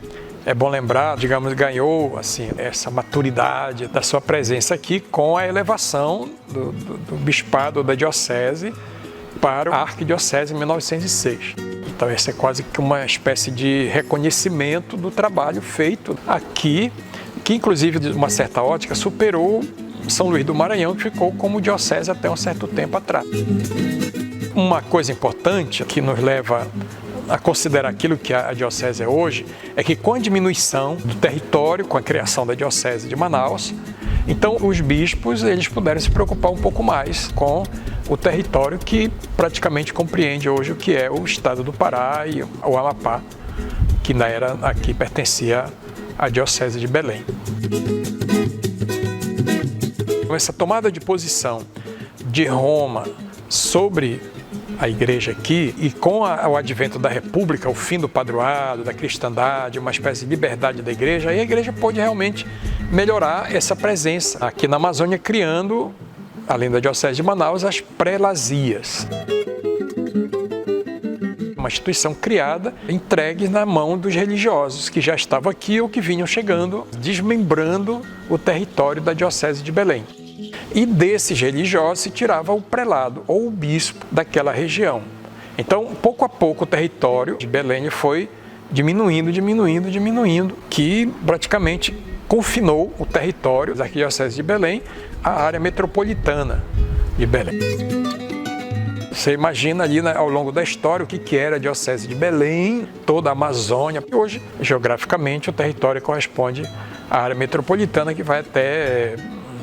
Speaker 1: é bom lembrar, digamos, ganhou assim, essa maturidade da sua presença aqui com a elevação do bispado da diocese para a arquidiocese em 1906. Então, essa é quase que uma espécie de reconhecimento do trabalho feito aqui, que inclusive, de uma certa ótica, superou São Luís do Maranhão, que ficou como diocese até um certo tempo atrás. Uma coisa importante que nos leva a considerar aquilo que a diocese é hoje, é que com a diminuição do território, com a criação da diocese de Manaus, então os bispos eles puderam se preocupar um pouco mais com o território que praticamente compreende hoje o que é o estado do Pará e o Amapá, que na era aqui pertencia à diocese de Belém. Essa tomada de posição de Roma sobre a igreja aqui, e com o advento da república, o fim do padroado, da cristandade, uma espécie de liberdade da igreja, aí a igreja pôde realmente melhorar essa presença aqui na Amazônia, criando, além da diocese de Manaus, as prelazias. Uma instituição criada, entregue na mão dos religiosos que já estavam aqui ou que vinham chegando, desmembrando o território da diocese de Belém. E desses religiosos se tirava o prelado ou o bispo daquela região. Então, pouco a pouco, o território de Belém foi diminuindo, que praticamente confinou o território da arquidiocese de Belém à área metropolitana de Belém. Você imagina ali, né, ao longo da história o que era a diocese de Belém, toda a Amazônia. Hoje, geograficamente, o território corresponde à área metropolitana que vai até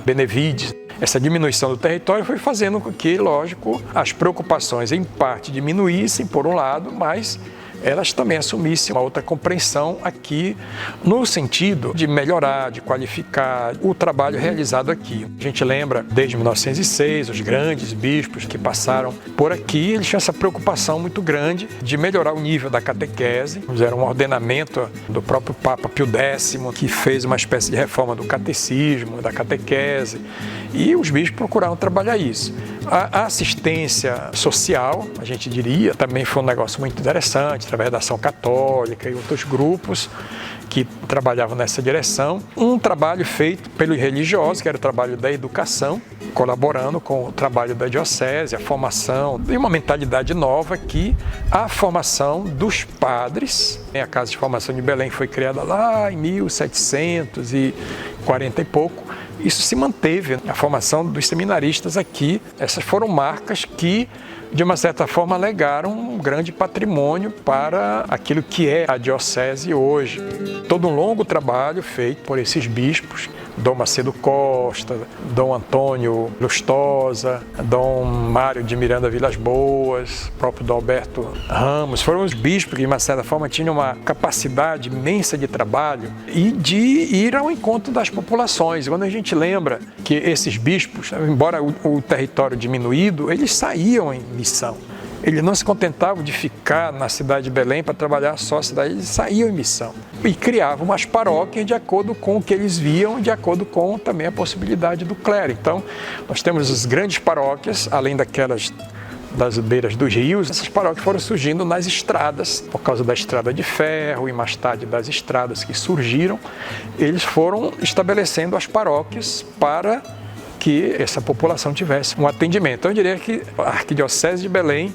Speaker 1: Benevides. Essa diminuição do território foi fazendo com que, lógico, as preocupações em parte diminuíssem, por um lado, mas elas também assumissem uma outra compreensão aqui, no sentido de melhorar, de qualificar o trabalho realizado aqui. A gente lembra, desde 1906, os grandes bispos que passaram por aqui, eles tinham essa preocupação muito grande de melhorar o nível da catequese. Fizeram um ordenamento do próprio Papa Pio X, que fez uma espécie de reforma do catecismo, da catequese, e os bispos procuraram trabalhar isso. A assistência social, a gente diria, também foi um negócio muito interessante, através da Ação Católica e outros grupos que trabalhavam nessa direção. Um trabalho feito pelos religiosos, que era o trabalho da educação, colaborando com o trabalho da diocese, a formação e uma mentalidade nova que a formação dos padres. A Casa de Formação de Belém foi criada lá em 1740 e pouco. Isso se manteve, a formação dos seminaristas aqui. Essas foram marcas que, de uma certa forma, legaram um grande patrimônio para aquilo que é a diocese hoje. Todo um longo trabalho feito por esses bispos, Dom Macedo Costa, Dom Antônio Lustosa, Dom Mário de Miranda Vilas Boas, próprio Dom Alberto Ramos, foram os bispos que, de uma certa forma, tinham uma capacidade imensa de trabalho e de ir ao encontro das populações. Quando a gente lembra que esses bispos, embora o território diminuído, eles saíam em missão. Ele não se contentava de ficar na cidade de Belém para trabalhar só a cidade, eles saíam em missão e criavam umas paróquias de acordo com o que eles viam, de acordo com também a possibilidade do clero. Então, nós temos as grandes paróquias, além daquelas das beiras dos rios. Essas paróquias foram surgindo nas estradas, por causa da estrada de ferro e mais tarde das estradas que surgiram, eles foram estabelecendo as paróquias para que essa população tivesse um atendimento. Então, eu diria que a Arquidiocese de Belém,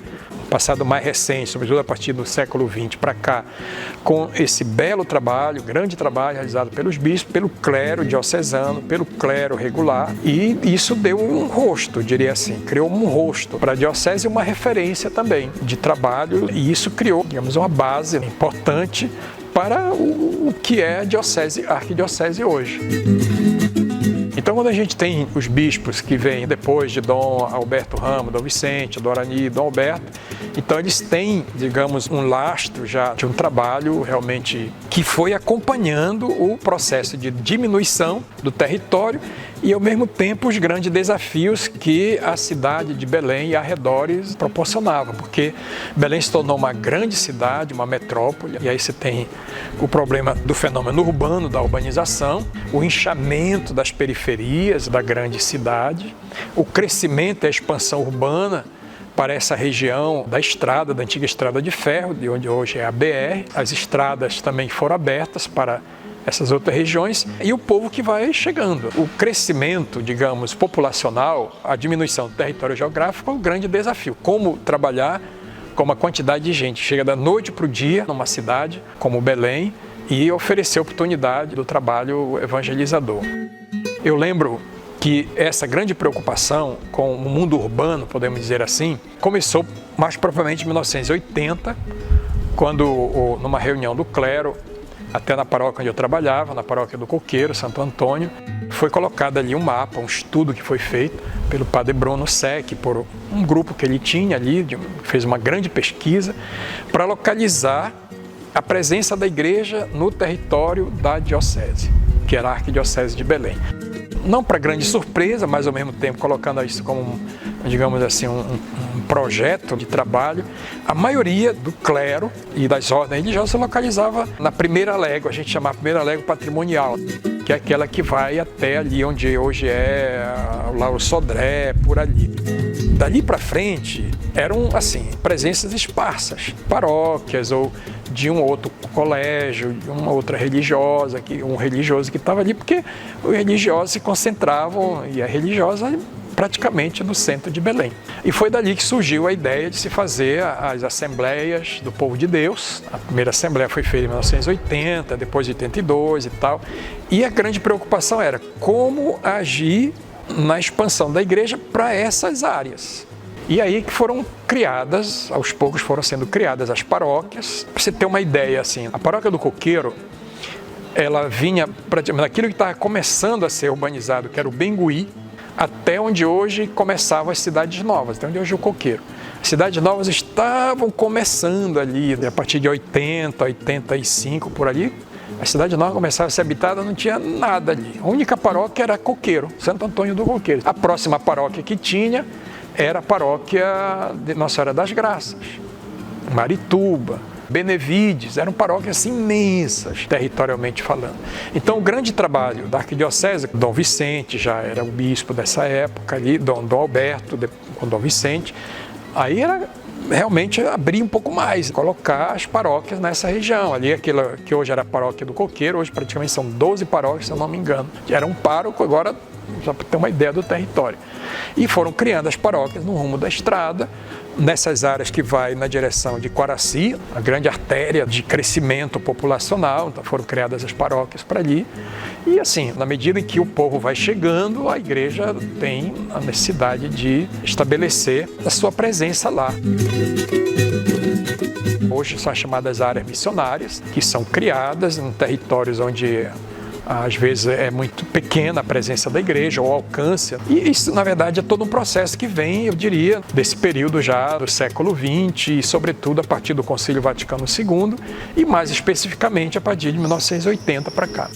Speaker 1: passado mais recente, sobretudo a partir do século XX para cá, com esse belo trabalho, grande trabalho realizado pelos bispos, pelo clero diocesano, pelo clero regular, e isso deu um rosto, eu diria assim, criou um rosto para a diocese e uma referência também de trabalho, e isso criou, digamos, uma base importante para o que é a arquidiocese hoje. Então, quando a gente tem os bispos que vêm depois de Dom Alberto Ramos, Dom Vicente, Dom Arani, Dom Alberto, então eles têm, digamos, um lastro já de um trabalho realmente que foi acompanhando o processo de diminuição do território e, ao mesmo tempo, os grandes desafios que a cidade de Belém e arredores proporcionava, porque Belém se tornou uma grande cidade, uma metrópole, e aí você tem o problema do fenômeno urbano, da urbanização, o inchamento das periferias da grande cidade, o crescimento e a expansão urbana para essa região da estrada, da antiga estrada de ferro, de onde hoje é a BR. As estradas também foram abertas para essas outras regiões, e o povo que vai chegando. O crescimento, digamos, populacional, a diminuição do território geográfico é um grande desafio. Como trabalhar com uma quantidade de gente que chega da noite para o dia numa cidade como Belém e oferecer oportunidade do trabalho evangelizador. Eu lembro que essa grande preocupação com o mundo urbano, podemos dizer assim, começou mais propriamente em 1980, quando, numa reunião do clero, até na paróquia onde eu trabalhava, na paróquia do Coqueiro, Santo Antônio, foi colocado ali um mapa, um estudo que foi feito pelo padre Bruno Sec, por um grupo que ele tinha ali, fez uma grande pesquisa para localizar a presença da igreja no território da diocese, que era a Arquidiocese de Belém. Não para grande surpresa, mas ao mesmo tempo colocando isso como, digamos assim, um projeto de trabalho, a maioria do clero e das ordens religiosas se localizava na primeira légua, a gente chama a primeira légua patrimonial, que é aquela que vai até ali onde hoje é lá o Sodré, por ali. Dali para frente eram, assim, presenças esparsas, paróquias ou de um outro colégio, de uma outra religiosa, um religioso que estava ali, porque os religiosos se concentravam, e a religiosa praticamente no centro de Belém. E foi dali que surgiu a ideia de se fazer as assembleias do povo de Deus. A primeira assembleia foi feita em 1980, depois de 82 e tal. E a grande preocupação era como agir na expansão da igreja para essas áreas. E aí que foram criadas, aos poucos foram sendo criadas as paróquias. Para você ter uma ideia, assim, a paróquia do Coqueiro, ela vinha praticamente daquilo que estava começando a ser urbanizado, que era o Bengui, até onde hoje começavam as cidades novas, até onde hoje é o Coqueiro. As cidades novas estavam começando ali, a partir de 80, 85, por ali. A cidade nova começava a ser habitada, não tinha nada ali. A única paróquia era Coqueiro, Santo Antônio do Coqueiro. A próxima paróquia que tinha era a paróquia de Nossa Senhora das Graças, Marituba, Benevides, eram paróquias imensas, territorialmente falando. Então, o grande trabalho da arquidiocese, Dom Vicente já era o bispo dessa época ali, Dom Alberto, com Dom Vicente, aí era realmente abrir um pouco mais, colocar as paróquias nessa região. Ali, aquela que hoje era a paróquia do Coqueiro, hoje praticamente são 12 paróquias, se eu não me engano. Era um pároco, agora, só para ter uma ideia do território. E foram criando as paróquias no rumo da estrada, nessas áreas que vai na direção de Quaraci, a grande artéria de crescimento populacional, então foram criadas as paróquias para ali. E assim, na medida em que o povo vai chegando, a igreja tem a necessidade de estabelecer a sua presença lá. Hoje são as chamadas áreas missionárias, que são criadas em territórios onde às vezes é muito pequena a presença da igreja ou alcance. E isso, na verdade, é todo um processo que vem, eu diria, desse período já do século XX e, sobretudo, a partir do Concílio Vaticano II e, mais especificamente, a partir de 1980 para cá.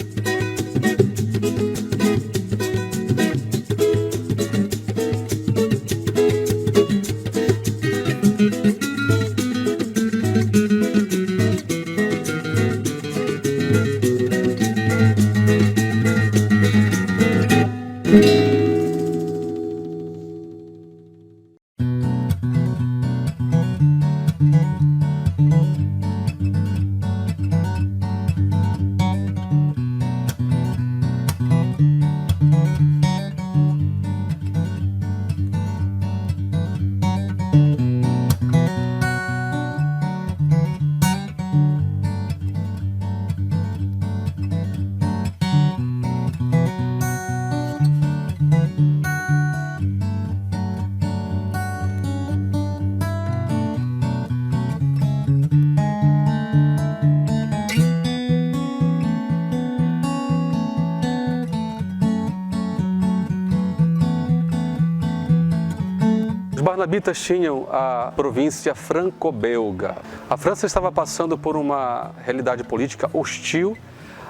Speaker 2: Os barnabitas tinham a província franco-belga. A França estava passando por uma realidade política hostil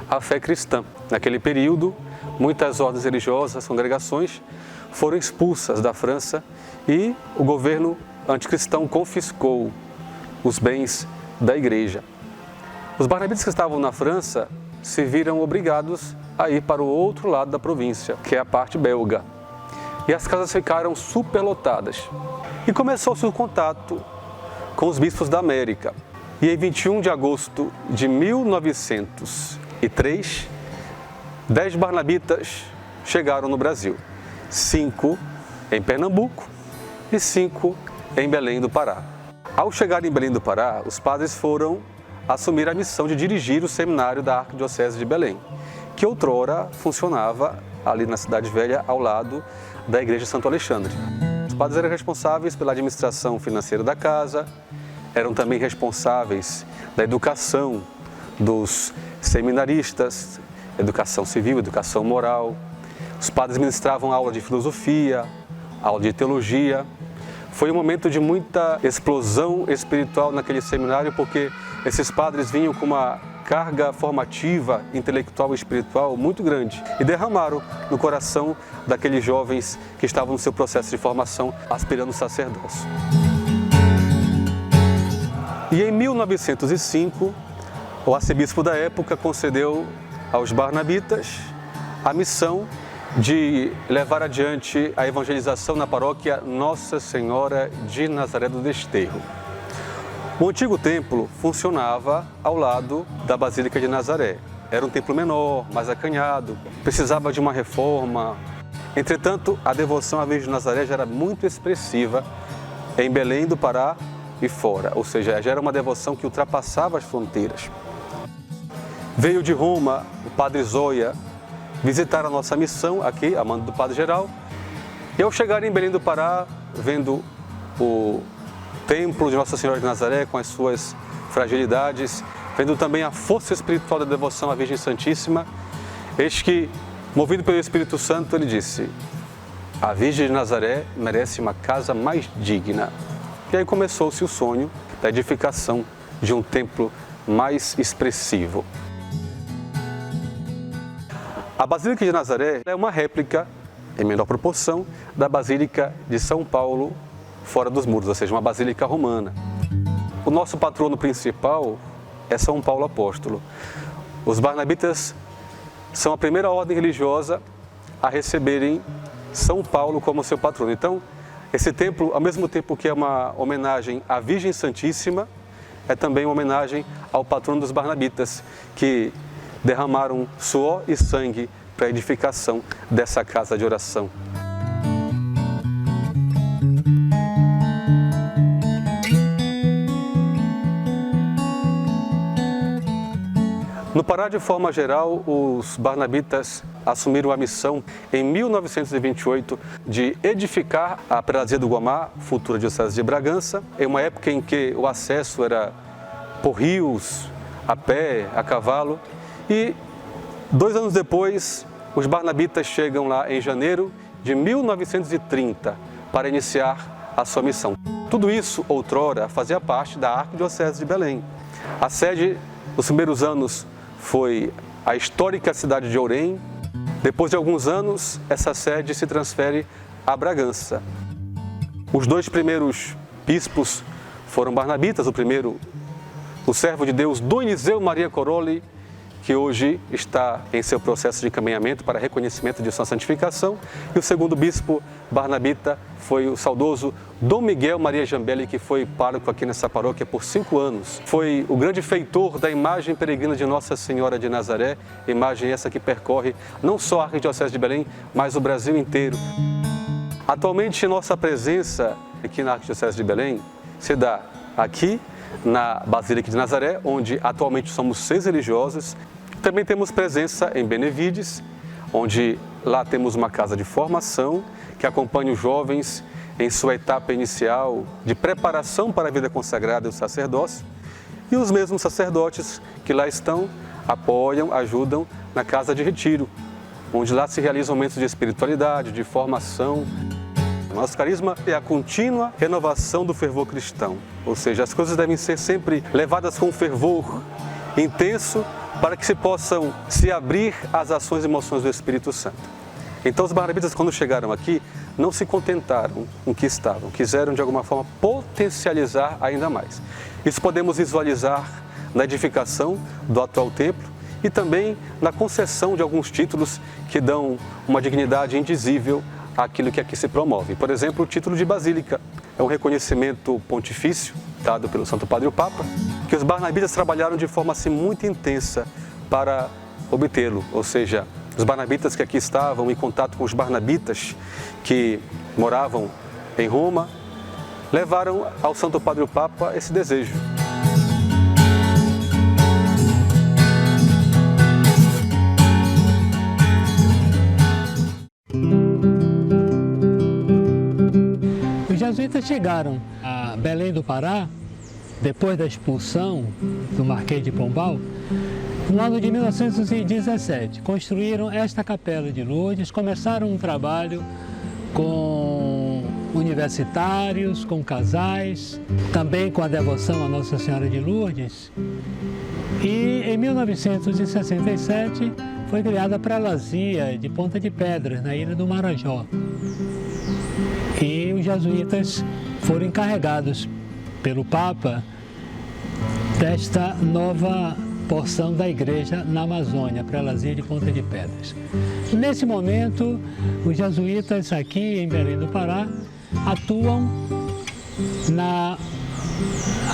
Speaker 2: à fé cristã. Naquele período, muitas ordens religiosas, congregações, foram expulsas da França e o governo anticristão confiscou os bens da igreja. Os barnabitas que estavam na França se viram obrigados a ir para o outro lado da província, que é a parte belga. E as casas ficaram superlotadas. E começou-se o contato com os bispos da América. E em 21 de agosto de 1903, 10 barnabitas chegaram no Brasil. 5 em Pernambuco e 5 em Belém do Pará. Ao chegar em Belém do Pará, os padres foram assumir a missão de dirigir o seminário da Arquidiocese de Belém, que outrora funcionava ali na Cidade Velha, ao lado da Igreja de Santo Alexandre. Os padres eram responsáveis pela administração financeira da casa, eram também responsáveis da educação dos seminaristas, educação civil, educação moral. Os padres ministravam aula de filosofia, aula de teologia. Foi um momento de muita explosão espiritual naquele seminário, porque esses padres vinham com uma carga formativa, intelectual e espiritual muito grande e derramaram no coração daqueles jovens que estavam no seu processo de formação, aspirando ao sacerdócio. E em 1905, o arcebispo da época concedeu aos barnabitas a missão de levar adiante a evangelização na paróquia Nossa Senhora de Nazaré do Desterro. O antigo templo funcionava ao lado da Basílica de Nazaré. Era um templo menor, mais acanhado, precisava de uma reforma. Entretanto, a devoção à Virgem de Nazaré já era muito expressiva em Belém do Pará e fora, ou seja, já era uma devoção que ultrapassava as fronteiras. Veio de Roma o padre Zoia visitar a nossa missão aqui, a mando do padre geral, e ao chegar em Belém do Pará, vendo o templo de Nossa Senhora de Nazaré com as suas fragilidades, vendo também a força espiritual da devoção à Virgem Santíssima, eis que, movido pelo Espírito Santo, ele disse: a Virgem de Nazaré merece uma casa mais digna. E aí começou-se o sonho da edificação de um templo mais expressivo. A Basílica de Nazaré é uma réplica, em menor proporção, da Basílica de São Paulo, fora dos muros, ou seja, uma basílica romana. O nosso patrono principal é São Paulo Apóstolo. Os barnabitas são a primeira ordem religiosa a receberem São Paulo como seu patrono. Então, esse templo, ao mesmo tempo que é uma homenagem à Virgem Santíssima, é também uma homenagem ao patrono dos barnabitas, que derramaram suor e sangue para a edificação dessa casa de oração. No Pará, de forma geral, os barnabitas assumiram a missão em 1928 de edificar a prelazia do Guamá, futura diocese de Bragança, em uma época em que o acesso era por rios, a pé, a cavalo. E 2 anos depois, os barnabitas chegam lá em janeiro de 1930 para iniciar a sua missão. Tudo isso, outrora, fazia parte da Arquidiocese de Belém. A sede, nos primeiros anos, foi a histórica cidade de Ourém. Depois de alguns anos, essa sede se transfere a Bragança. Os 2 primeiros bispos foram barnabitas. O primeiro, o servo de Deus Dom Eliseu Maria Coroli, que hoje está em seu processo de encaminhamento para reconhecimento de sua santificação. E o segundo bispo barnabita foi o saudoso Dom Miguel Maria Jambeli, que foi pároco aqui nessa paróquia por 5 anos. Foi o grande feitor da imagem peregrina de Nossa Senhora de Nazaré, imagem essa que percorre não só a Arquidiocese de Belém, mas o Brasil inteiro. Atualmente, nossa presença aqui na Arquidiocese de Belém se dá aqui na Basílica de Nazaré, onde atualmente somos 6 religiosos. Também temos presença em Benevides, onde lá temos uma casa de formação que acompanha os jovens em sua etapa inicial de preparação para a vida consagrada e o sacerdócio. E os mesmos sacerdotes que lá estão apoiam, ajudam na casa de retiro, onde lá se realizam momentos de espiritualidade, de formação. Nosso carisma é a contínua renovação do fervor cristão, ou seja, as coisas devem ser sempre levadas com fervor intenso para que se possam se abrir às ações e emoções do Espírito Santo. Então os barnabitas, quando chegaram aqui, não se contentaram com o que estavam, quiseram de alguma forma potencializar ainda mais. Isso podemos visualizar na edificação do atual templo e também na concessão de alguns títulos que dão uma dignidade indizível àquilo que aqui se promove. Por exemplo, o título de Basílica é um reconhecimento pontifício dado pelo Santo Padre o Papa, que os barnabitas trabalharam de forma assim muito intensa para obtê-lo, ou seja, os barnabitas que aqui estavam em contato com os barnabitas que moravam em Roma, levaram ao Santo Padre o Papa esse desejo.
Speaker 3: Os jesuítas chegaram a Belém do Pará, depois da expulsão do Marquês de Pombal, no ano de 1917. Construíram esta Capela de Lourdes, começaram um trabalho com universitários, com casais, também com a devoção a Nossa Senhora de Lourdes. E em 1967 foi criada a prelazia de Ponta de Pedras, na Ilha do Marajó. E os jesuítas foram encarregados pelo Papa desta nova porção da igreja na Amazônia, a prelazia de Ponta de Pedras. Nesse momento, os jesuítas aqui em Belém do Pará atuam na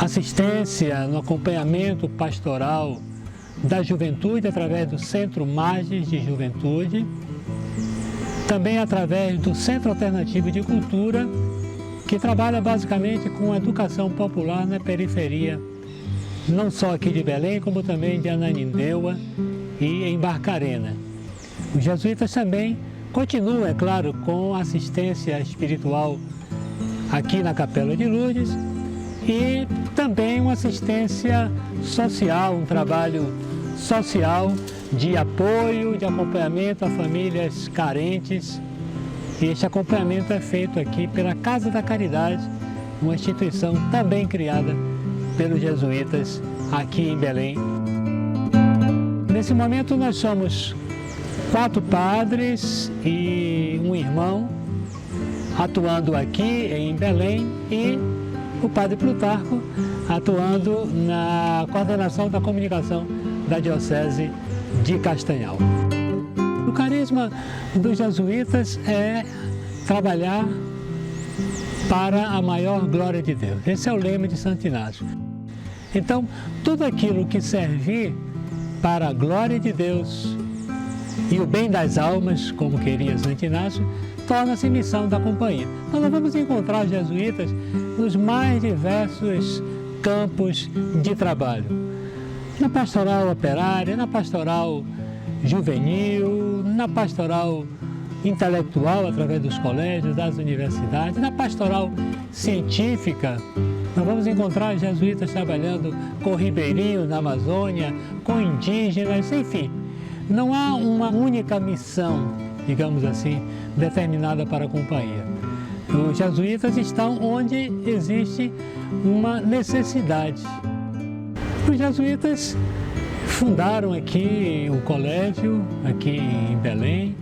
Speaker 3: assistência, no acompanhamento pastoral da juventude através do Centro Magis de Juventude, também através do Centro Alternativo de Cultura, que trabalha basicamente com educação popular na periferia, não só aqui de Belém, como também de Ananindeua e em Barcarena. Os jesuítas também continuam, é claro, com assistência espiritual aqui na Capela de Lourdes e também uma assistência social, um trabalho social de apoio, de acompanhamento a famílias carentes. E este acompanhamento é feito aqui pela Casa da Caridade, uma instituição também criada pelos jesuítas aqui em Belém. Nesse momento nós somos 4 padres e um irmão atuando aqui em Belém e o padre Plutarco atuando na coordenação da comunicação da Diocese de Castanhal. O carisma dos jesuítas é trabalhar para a maior glória de Deus. Esse é o lema de Santo Inácio. Então, tudo aquilo que servir para a glória de Deus e o bem das almas, como queria Santo Inácio, torna-se missão da companhia. Então, nós vamos encontrar os jesuítas nos mais diversos campos de trabalho. Na pastoral operária, na pastoral juvenil, na pastoral intelectual, através dos colégios, das universidades, na pastoral científica. Nós vamos encontrar jesuítas trabalhando com ribeirinhos na Amazônia, com indígenas, enfim. Não há uma única missão, digamos assim, determinada para a companhia. Os jesuítas estão onde existe uma necessidade. Os jesuítas fundaram aqui um colégio, aqui em Belém.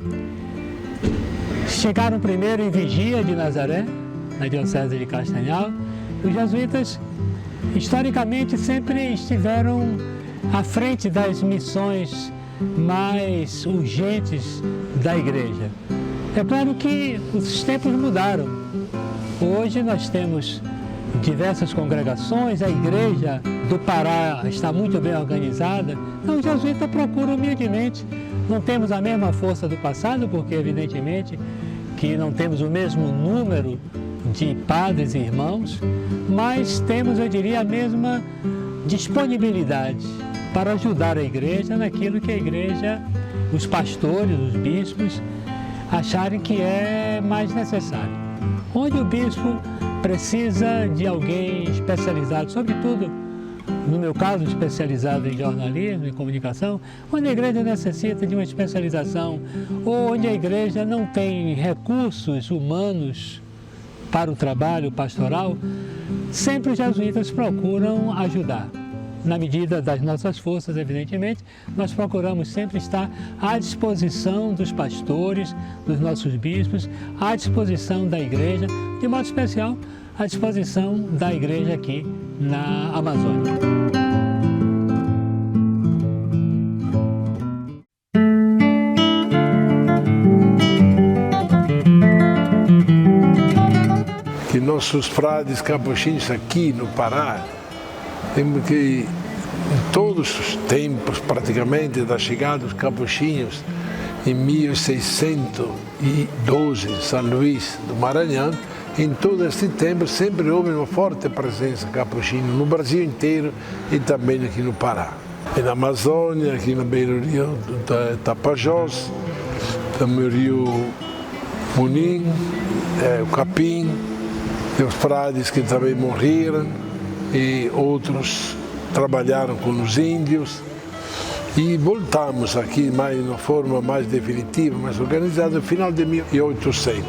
Speaker 3: Chegaram primeiro em Vigia de Nazaré, na Diocese de Castanhal. Os jesuítas, historicamente, sempre estiveram à frente das missões mais urgentes da igreja. É claro que os tempos mudaram. Hoje nós temos diversas congregações, a igreja do Pará está muito bem organizada. Então os jesuítas procuram humildemente. Não temos a mesma força do passado, porque evidentemente que não temos o mesmo número de padres e irmãos, mas temos, eu diria, a mesma disponibilidade para ajudar a igreja naquilo que a igreja, os pastores, os bispos, acharem que é mais necessário. Onde o bispo precisa de alguém especializado, sobretudo, no meu caso, especializado em jornalismo e comunicação, onde a igreja necessita de uma especialização, ou onde a igreja não tem recursos humanos para o trabalho pastoral, sempre os jesuítas procuram ajudar. Na medida das nossas forças, evidentemente, nós procuramos sempre estar à disposição dos pastores, dos nossos bispos, à disposição da igreja, de modo especial, à disposição da igreja aqui na Amazônia.
Speaker 4: Que nossos frades capuchinhos aqui no Pará, temos que, em todos os tempos, praticamente, da chegada dos capuchinhos, em 1612, em São Luís do Maranhão, em todo esse tempo sempre houve uma forte presença capuchinha no Brasil inteiro e também aqui no Pará. E na Amazônia, aqui na beira do rio Tapajós, também o rio Munim, o Capim, tem os frades que também morreram e outros trabalharam com os índios. E voltamos aqui mais, de uma forma mais definitiva, mais organizada, no final de 1800.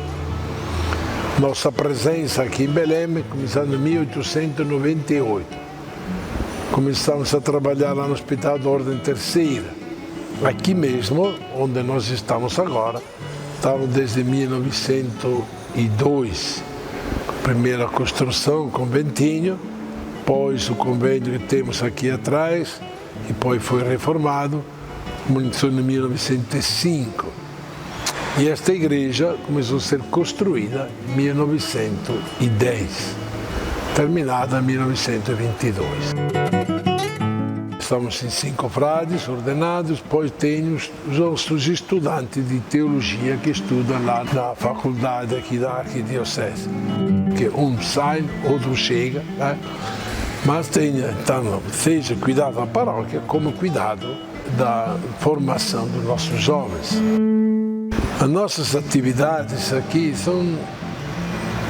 Speaker 4: Nossa presença aqui em Belém, começando em 1898. Começamos a trabalhar lá no Hospital da Ordem Terceira. Aqui mesmo, onde nós estamos agora, estamos desde 1902. Primeira construção, conventinho, depois o convênio que temos aqui atrás, e depois foi reformado, começou em 1905. E esta igreja começou a ser construída em 1910, terminada em 1922. Estamos em 5 frades ordenados, depois tem os nossos estudantes de teologia que estudam lá na faculdade aqui da Arquidiocese. Que um sai, outro chega, né? Mas tenha, então, seja cuidado da paróquia como cuidado da formação dos nossos jovens. As nossas atividades aqui são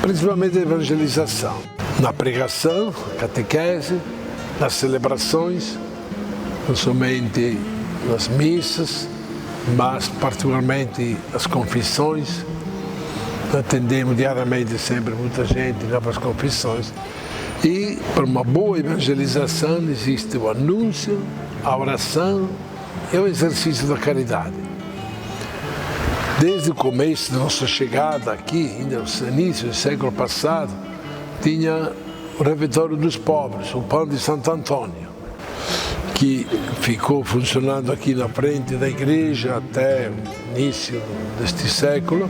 Speaker 4: principalmente evangelização. Na pregação, catequese, nas celebrações, não somente nas missas, mas particularmente as confissões. Atendemos diariamente sempre muita gente nas confissões. E para uma boa evangelização existe o anúncio, a oração e o exercício da caridade. Desde o começo da nossa chegada aqui, ainda no início do século passado, tinha o refeitório dos pobres, o Pão de Santo Antônio, que ficou funcionando aqui na frente da igreja até o início deste século,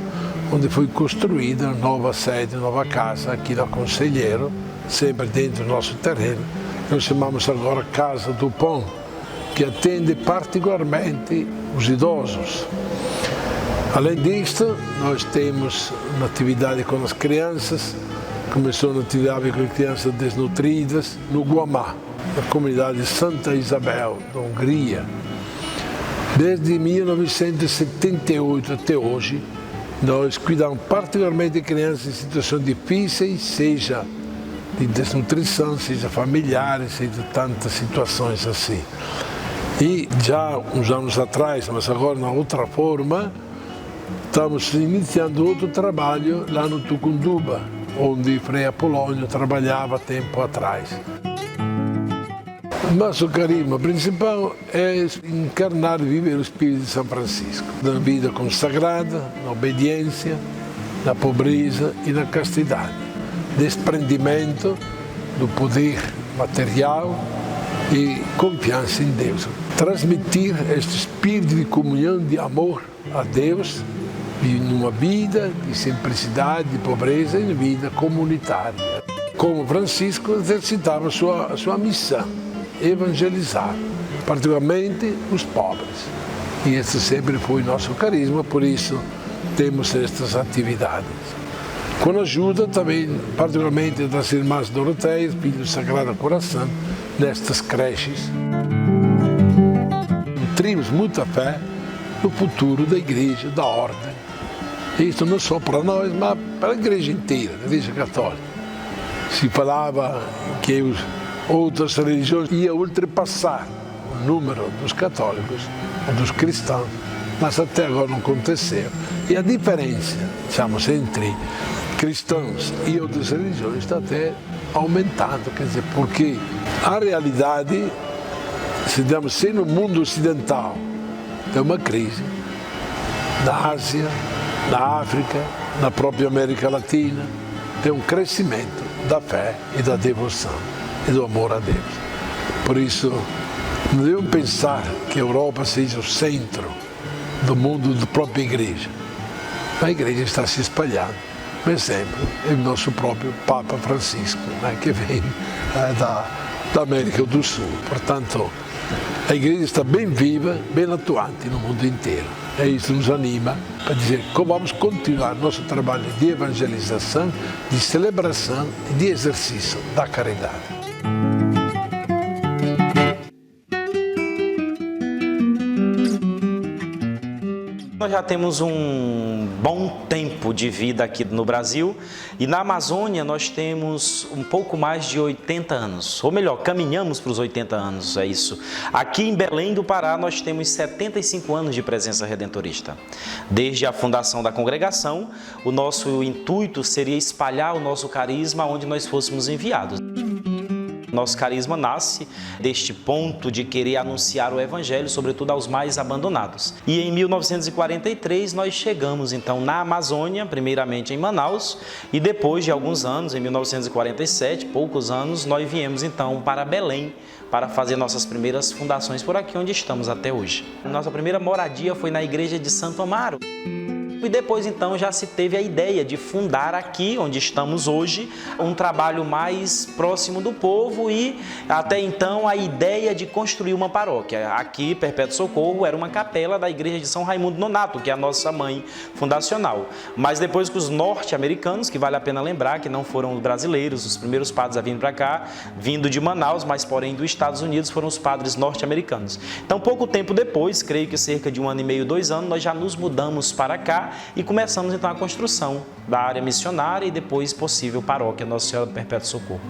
Speaker 4: onde foi construída a nova sede, nova casa aqui na Conselheiro, sempre dentro do nosso terreno. Nós chamamos agora Casa do Pão, que atende particularmente os idosos. Além disto, nós temos uma atividade com as crianças, começou uma atividade com as crianças desnutridas no Guamá, na comunidade de Santa Isabel, da Hungria. Desde 1978 até hoje, nós cuidamos particularmente de crianças em situações difíceis, seja de desnutrição, seja familiares, seja de tantas situações assim. E já uns anos atrás, mas agora na outra forma, estamos iniciando outro trabalho lá no Tucunduba, onde Frei Apolônio trabalhava tempo atrás. Mas o carisma principal é encarnar e viver o Espírito de São Francisco, na vida consagrada, na obediência, na pobreza e na castidade. Desprendimento do poder material e confiança em Deus. Transmitir este espírito de comunhão, de amor a Deus, em uma vida de simplicidade, de pobreza, em vida comunitária. Como Francisco exercitava sua missão, evangelizar, particularmente os pobres. E esse sempre foi nosso carisma, por isso temos estas atividades. Com ajuda também, particularmente das irmãs Doroteias, Filho do Sagrado Coração, nestas creches. Nutrimos muita fé no futuro da Igreja, da Ordem. Isso não só para nós, mas para a Igreja inteira, a Igreja Católica. Se falava que outras religiões iam ultrapassar o número dos católicos, dos cristãos, mas até agora não aconteceu. E a diferença, digamos, entre cristãos e outras religiões está até aumentando, quer dizer, porque a realidade, se no mundo ocidental tem uma crise, na Ásia, na África, na própria América Latina, tem um crescimento da fé e da devoção e do amor a Deus. Por isso, não devemos pensar que a Europa seja o centro do mundo da própria Igreja. A Igreja está se espalhando. Por exemplo, é o nosso próprio Papa Francisco, né, que vem da América do Sul. Portanto, a Igreja está bem viva, bem atuante no mundo inteiro. E isso nos anima para dizer que vamos continuar nosso trabalho de evangelização, de celebração e de exercício da caridade.
Speaker 5: Nós já temos um bom tempo de vida aqui no Brasil e na Amazônia nós temos um pouco mais de 80 anos, ou melhor, caminhamos para os 80 anos, é isso. Aqui em Belém do Pará nós temos 75 anos de presença redentorista. Desde a fundação da congregação, o nosso intuito seria espalhar o nosso carisma onde nós fôssemos enviados. Nosso carisma nasce deste ponto de querer anunciar o Evangelho, sobretudo aos mais abandonados. E em 1943 nós chegamos então na Amazônia, primeiramente em Manaus, e depois de alguns anos, em 1947, poucos anos, nós viemos então para Belém, para fazer nossas primeiras fundações por aqui onde estamos até hoje. Nossa primeira moradia foi na igreja de Santo Amaro. E depois, então, já se teve a ideia de fundar aqui, onde estamos hoje, um trabalho mais próximo do povo e, até então, a ideia de construir uma paróquia. Aqui, Perpétuo Socorro, era uma capela da igreja de São Raimundo Nonato, que é a nossa mãe fundacional. Mas depois que os norte-americanos, que vale a pena lembrar que não foram os brasileiros, os primeiros padres a vir para cá, vindo de Manaus, mas porém dos Estados Unidos, foram os padres norte-americanos. Então, pouco tempo depois, creio que cerca de 1 ano e meio, 2 anos, nós já nos mudamos para cá, e começamos então a construção da área missionária e depois possível paróquia Nossa Senhora do Perpétuo Socorro.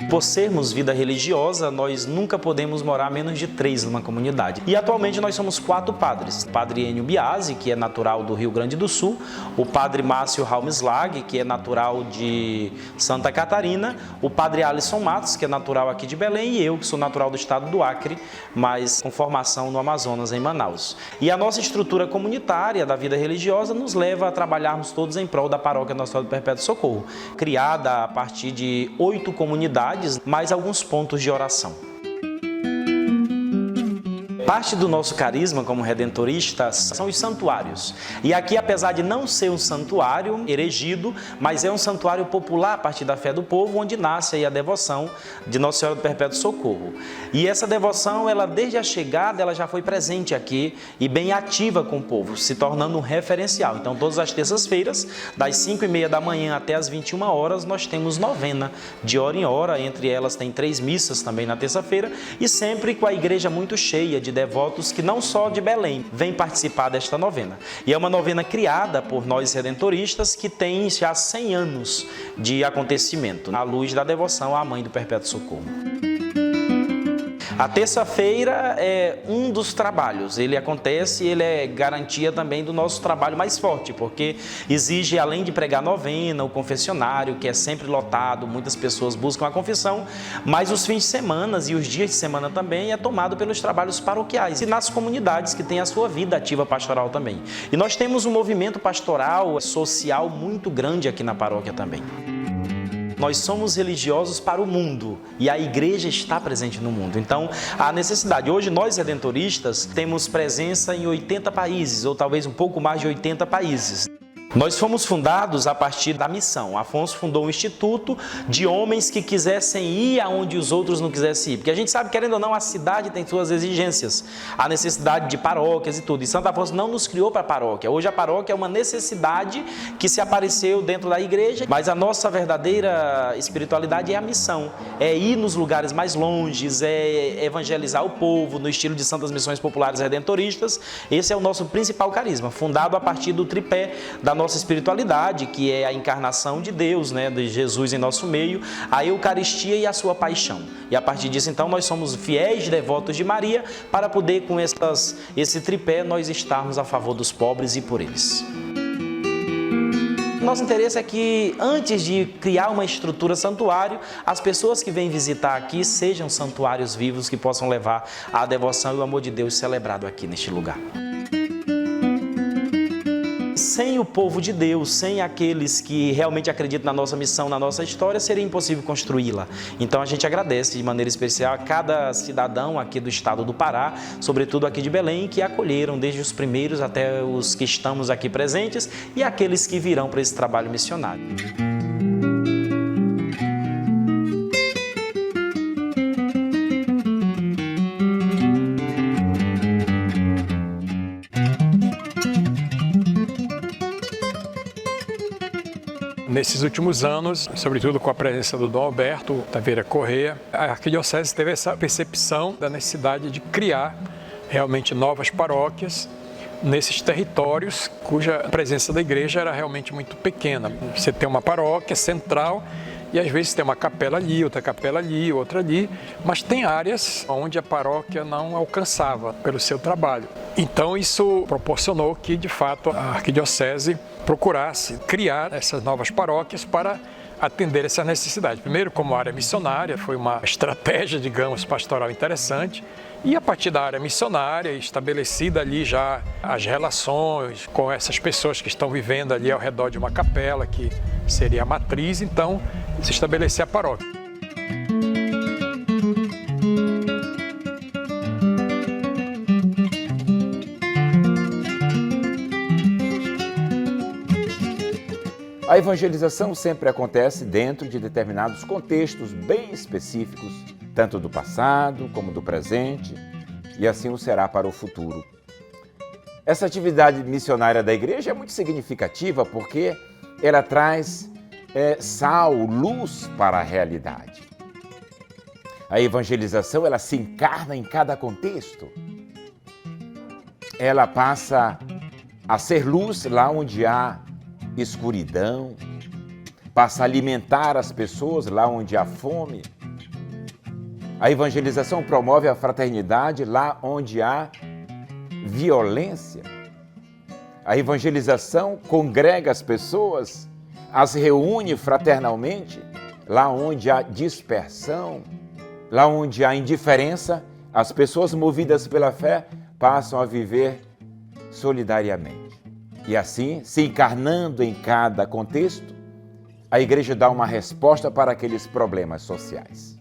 Speaker 5: Por sermos vida religiosa, nós nunca podemos morar menos de 3 numa comunidade. E atualmente nós somos 4 padres. O padre Enio Biasi, que é natural do Rio Grande do Sul, o padre Márcio Raumeslag, que é natural de Santa Catarina, o padre Alisson Matos, que é natural aqui de Belém, e eu, que sou natural do estado do Acre, mas com formação no Amazonas, em Manaus. E a nossa estrutura comunitária da vida religiosa nos leva a trabalharmos todos em prol da paróquia Nossa Senhora do Perpétuo Socorro, criada a partir de 8 comunidades, mais alguns pontos de oração. Parte do nosso carisma como redentoristas são os santuários. E aqui, apesar de não ser um santuário erigido, mas é um santuário popular a partir da fé do povo, onde nasce aí a devoção de Nossa Senhora do Perpétuo Socorro. E essa devoção, ela desde a chegada, ela já foi presente aqui e bem ativa com o povo, se tornando um referencial. Então, todas as terças-feiras, das 5h30 da manhã até as 21 horas, nós temos novena de hora em hora. Entre elas tem 3 missas também na terça-feira e sempre com a igreja muito cheia de devotos que não só de Belém vêm participar desta novena. E é uma novena criada por nós redentoristas que tem já 100 anos de acontecimento, à luz da devoção à Mãe do Perpétuo Socorro. A terça-feira é um dos trabalhos, ele acontece, ele é garantia também do nosso trabalho mais forte, porque exige, além de pregar novena, o confessionário, que é sempre lotado, muitas pessoas buscam a confissão, mas os fins de semana e os dias de semana também é tomado pelos trabalhos paroquiais e nas comunidades que têm a sua vida ativa pastoral também. E nós temos um movimento pastoral, social muito grande aqui na paróquia também. nós somos religiosos para o mundo e a igreja está presente no mundo. Então, a necessidade. Hoje, nós redentoristas temos presença em 80 países, ou talvez um pouco mais de 80 países. Nós fomos fundados a partir da missão. Afonso fundou um instituto de homens que quisessem ir aonde os outros não quisessem ir. Porque a gente sabe, querendo ou não, a cidade tem suas exigências, a necessidade de paróquias e tudo. E Santo Afonso não nos criou para paróquia. Hoje a paróquia é uma necessidade que se apareceu dentro da igreja, mas a nossa verdadeira espiritualidade é a missão. É ir nos lugares mais longes, é evangelizar o povo no estilo de Santas Missões Populares Redentoristas. Esse é o nosso principal carisma, fundado a partir do tripé da nossa espiritualidade, que é a encarnação de Deus, né, de Jesus em nosso meio, a Eucaristia e a sua paixão. E a partir disso, então, nós somos fiéis devotos de Maria para poder, com esse tripé, nós estarmos a favor dos pobres e por eles. Nosso interesse é que, antes de criar uma estrutura santuário, as pessoas que vêm visitar aqui sejam santuários vivos que possam levar a devoção e o amor de Deus celebrado aqui neste lugar. Sem o povo de Deus, sem aqueles que realmente acreditam na nossa missão, na nossa história, seria impossível construí-la. Então a gente agradece de maneira especial a cada cidadão aqui do estado do Pará, sobretudo aqui de Belém, que acolheram desde os primeiros até os que estamos aqui presentes e aqueles que virão para esse trabalho missionário.
Speaker 1: Nesses últimos anos, sobretudo com a presença do Dom Alberto Taveira Corrêa, a Arquidiocese teve essa percepção da necessidade de criar realmente novas paróquias nesses territórios cuja presença da igreja era realmente muito pequena. Você tem uma paróquia central e às vezes tem uma capela ali, outra capela ali, outra ali, mas tem áreas onde a paróquia não alcançava pelo seu trabalho. Então isso proporcionou que, de fato, a Arquidiocese procurasse criar essas novas paróquias para atender essa necessidade. Primeiro, como área missionária, foi uma estratégia, digamos, pastoral interessante. E a partir da área missionária, estabelecida ali já as relações com essas pessoas que estão vivendo ali ao redor de uma capela, que seria a matriz, então se estabelecer a paróquia.
Speaker 6: A evangelização sempre acontece dentro de determinados contextos bem específicos, tanto do passado como do presente, e assim o será para o futuro. Essa atividade missionária da igreja é muito significativa porque ela traz sal, luz para a realidade. A evangelização, ela se encarna em cada contexto. Ela passa a ser luz lá onde há escuridão, passa a alimentar as pessoas lá onde há fome. A evangelização promove a fraternidade lá onde há violência. A evangelização congrega as pessoas, as reúne fraternalmente lá onde há dispersão, lá onde há indiferença. As pessoas movidas pela fé passam a viver solidariamente. E assim, se encarnando em cada contexto, a igreja dá uma resposta para aqueles problemas sociais.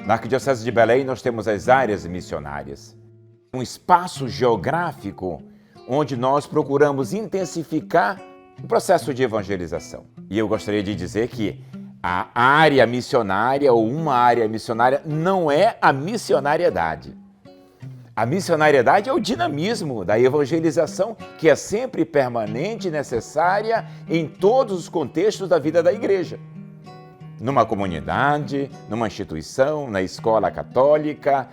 Speaker 6: Na Arquidiocese de Belém, nós temos as áreas missionárias, um espaço geográfico onde nós procuramos intensificar o processo de evangelização. E eu gostaria de dizer que a área missionária ou uma área missionária não é a missionariedade. A missionariedade é o dinamismo da evangelização, que é sempre permanente e necessária em todos os contextos da vida da igreja. Numa comunidade, numa instituição, na escola católica,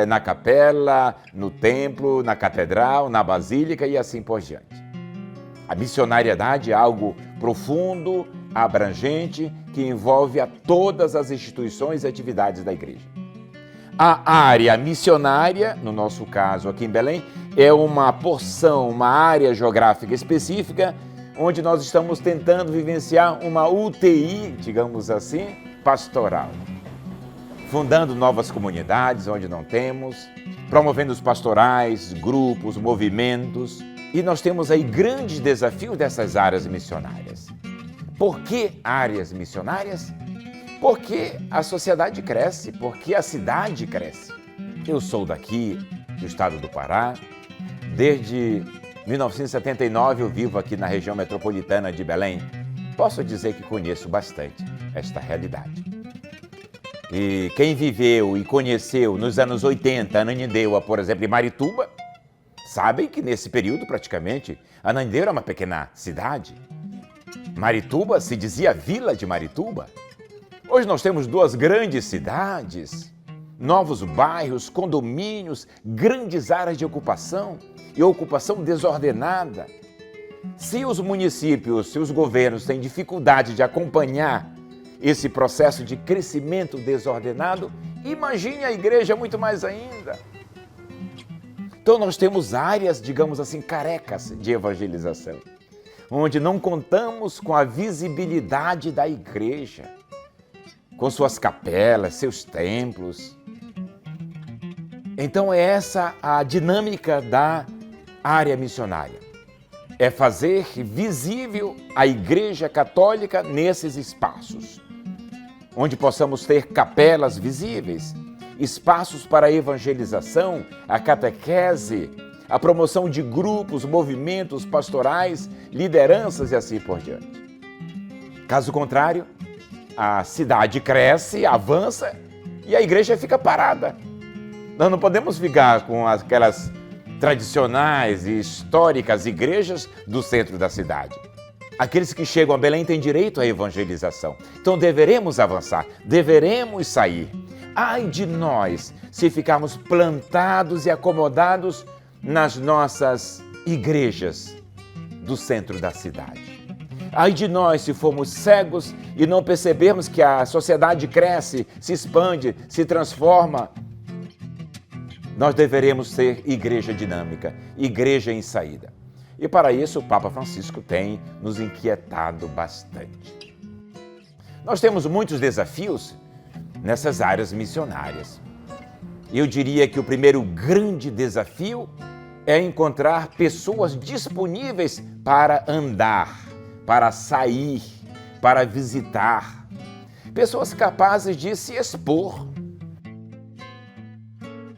Speaker 6: na capela, no templo, na catedral, na basílica e assim por diante. A missionariedade é algo profundo, abrangente, que envolve a todas as instituições e atividades da igreja. A área missionária, no nosso caso aqui em Belém, é uma porção, uma área geográfica específica, onde nós estamos tentando vivenciar uma UTI, digamos assim, pastoral. Fundando novas comunidades onde não temos, promovendo os pastorais, grupos, movimentos. E nós temos aí grandes desafios dessas áreas missionárias. Por que áreas missionárias? Porque a sociedade cresce, porque a cidade cresce. Eu sou daqui, do estado do Pará. Desde 1979 eu vivo aqui na região metropolitana de Belém. Posso dizer que conheço bastante esta realidade. E quem viveu e conheceu nos anos 80 Ananindeua, por exemplo, e Marituba, sabem que nesse período praticamente Ananindeua era uma pequena cidade. Marituba se dizia Vila de Marituba. Hoje nós temos duas grandes cidades, novos bairros, condomínios, grandes áreas de ocupação e ocupação desordenada. Se os municípios, se os governos têm dificuldade de acompanhar esse processo de crescimento desordenado, imagine a igreja muito mais ainda. Então nós temos áreas, digamos assim, carecas de evangelização, onde não contamos com a visibilidade da igreja, com suas capelas, seus templos. Então é essa a dinâmica da área missionária. É fazer visível a Igreja Católica nesses espaços, onde possamos ter capelas visíveis, espaços para a evangelização, a catequese, a promoção de grupos, movimentos pastorais, lideranças e assim por diante. Caso contrário, a cidade cresce, avança e a igreja fica parada. Nós não podemos ficar com aquelas tradicionais e históricas igrejas do centro da cidade. Aqueles que chegam a Belém têm direito à evangelização. Então deveremos avançar, deveremos sair. Ai de nós se ficarmos plantados e acomodados nas nossas igrejas do centro da cidade. Ai de nós se formos cegos e não percebermos que a sociedade cresce, se expande, se transforma. Nós deveremos ser igreja dinâmica, igreja em saída. E para isso o Papa Francisco tem nos inquietado bastante. Nós temos muitos desafios nessas áreas missionárias. Eu diria que o primeiro grande desafio é encontrar pessoas disponíveis para andar, para sair, para visitar. Pessoas capazes de se expor.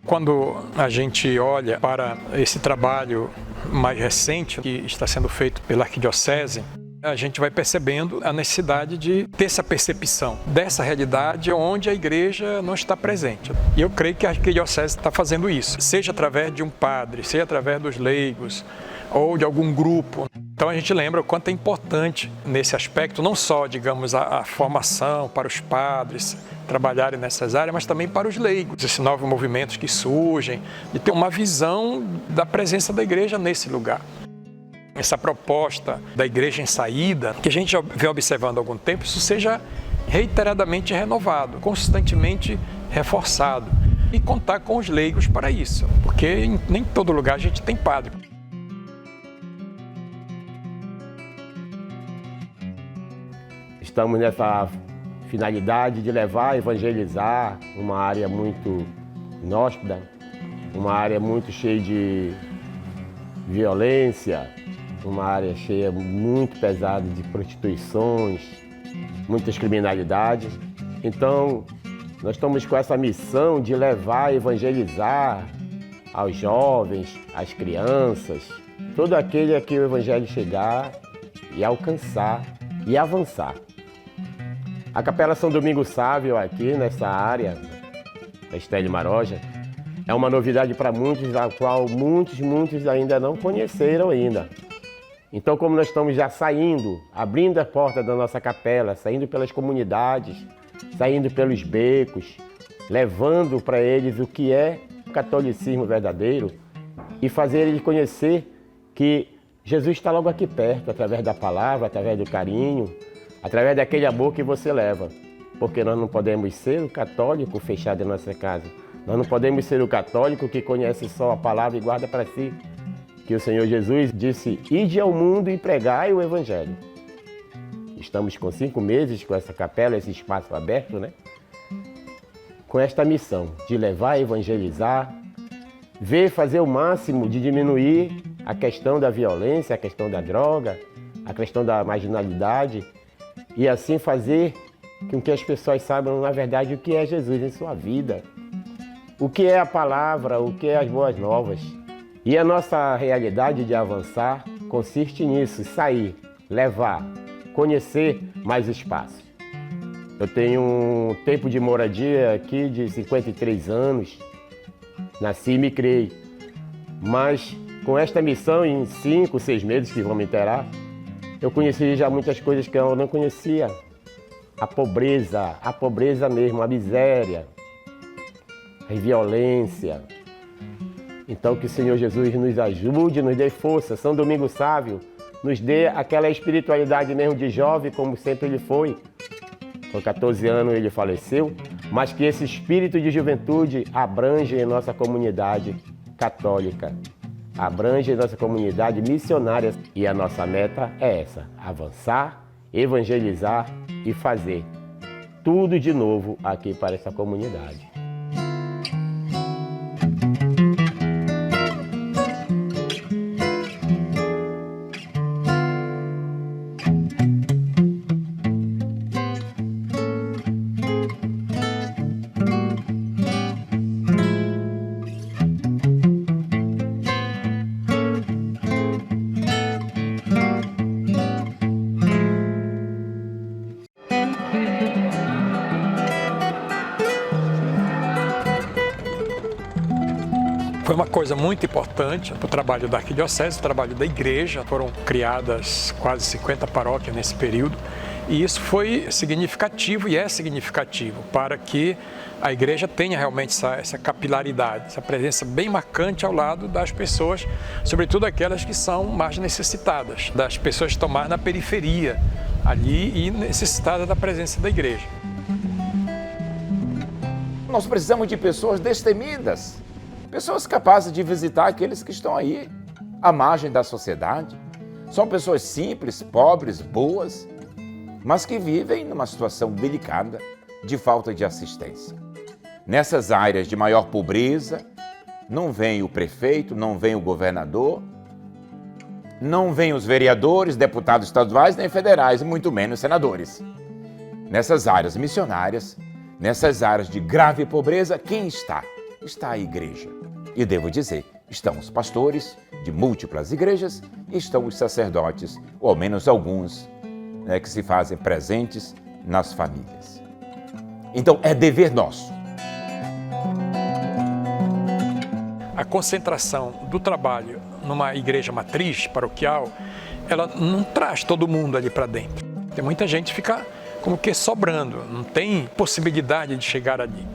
Speaker 1: Quando a gente olha para esse trabalho mais recente que está sendo feito pela Arquidiocese, a gente vai percebendo a necessidade de ter essa percepção dessa realidade onde a igreja não está presente. E eu creio que a Arquidiocese está fazendo isso, seja através de um padre, seja através dos leigos ou de algum grupo. Então a gente lembra o quanto é importante nesse aspecto, não só, digamos, a formação para os padres trabalharem nessas áreas, mas também para os leigos, esses novos movimentos que surgem, de ter uma visão da presença da igreja nesse lugar. Essa proposta da igreja em saída, que a gente já vem observando há algum tempo, isso seja reiteradamente renovado, constantemente reforçado, e contar com os leigos para isso, porque nem em todo lugar a gente tem padre.
Speaker 7: Estamos nessa finalidade de levar a evangelizar uma área muito inóspita, uma área muito cheia de violência, uma área cheia muito pesada de prostituições, muitas criminalidades. Então, nós estamos com essa missão de levar a evangelizar aos jovens, às crianças, todo aquele a que o evangelho chegar e alcançar e avançar. A Capela São Domingos Sávio aqui nessa área da Estélio Maroja é uma novidade para muitos, a qual muitos ainda não conheceram ainda. Então, como nós estamos já saindo, abrindo a porta da nossa capela, saindo pelas comunidades, saindo pelos becos, levando para eles o que é o catolicismo verdadeiro e fazer eles conhecer que Jesus está logo aqui perto, através da palavra, através do carinho, através daquele amor que você leva. Porque nós não podemos ser o católico fechado em nossa casa. Nós não podemos ser o católico que conhece só a palavra e guarda para si. Que o Senhor Jesus disse, ide ao mundo e pregai o Evangelho. Estamos com 5 meses com essa capela, esse espaço aberto, né? Com esta missão de levar a evangelizar, fazer o máximo de diminuir a questão da violência, a questão da droga, a questão da marginalidade e assim fazer com que as pessoas saibam, na verdade, o que é Jesus em sua vida, o que é a palavra, o que é as boas novas. E a nossa realidade de avançar consiste nisso, sair, levar, conhecer mais espaços. Eu tenho um tempo de moradia aqui de 53 anos, nasci e me criei, mas com esta missão, em 5, 6 meses que vão me inteirar, eu conheci já muitas coisas que eu não conhecia. A pobreza mesmo, a miséria, a violência. Então que o Senhor Jesus nos ajude, nos dê força. São Domingos Sávio nos dê aquela espiritualidade mesmo de jovem, como sempre ele foi. Com 14 anos ele faleceu, mas que esse espírito de juventude abrange em nossa comunidade católica, abrange em nossa comunidade missionária. E a nossa meta é essa, avançar, evangelizar e fazer tudo de novo aqui para essa comunidade.
Speaker 1: Foi uma coisa muito importante para o trabalho da arquidiocese, o trabalho da igreja. Foram criadas quase 50 paróquias nesse período e isso foi significativo e é significativo para que a igreja tenha realmente essa capilaridade, essa presença bem marcante ao lado das pessoas, sobretudo aquelas que são mais necessitadas, das pessoas que estão mais na periferia ali e necessitadas da presença da igreja.
Speaker 6: Nós precisamos de pessoas destemidas, pessoas capazes de visitar aqueles que estão aí, à margem da sociedade. São pessoas simples, pobres, boas, mas que vivem numa situação delicada de falta de assistência. Nessas áreas de maior pobreza, não vem o prefeito, não vem o governador, não vem os vereadores, deputados estaduais nem federais, muito menos senadores. Nessas áreas missionárias, nessas áreas de grave pobreza, quem está? Está a igreja. E devo dizer, estão os pastores de múltiplas igrejas e estão os sacerdotes, ou ao menos alguns, que se fazem presentes nas famílias. Então, é dever nosso.
Speaker 1: A concentração do trabalho numa igreja matriz paroquial, ela não traz todo mundo ali para dentro. Tem muita gente que fica como que sobrando, não tem possibilidade de chegar ali,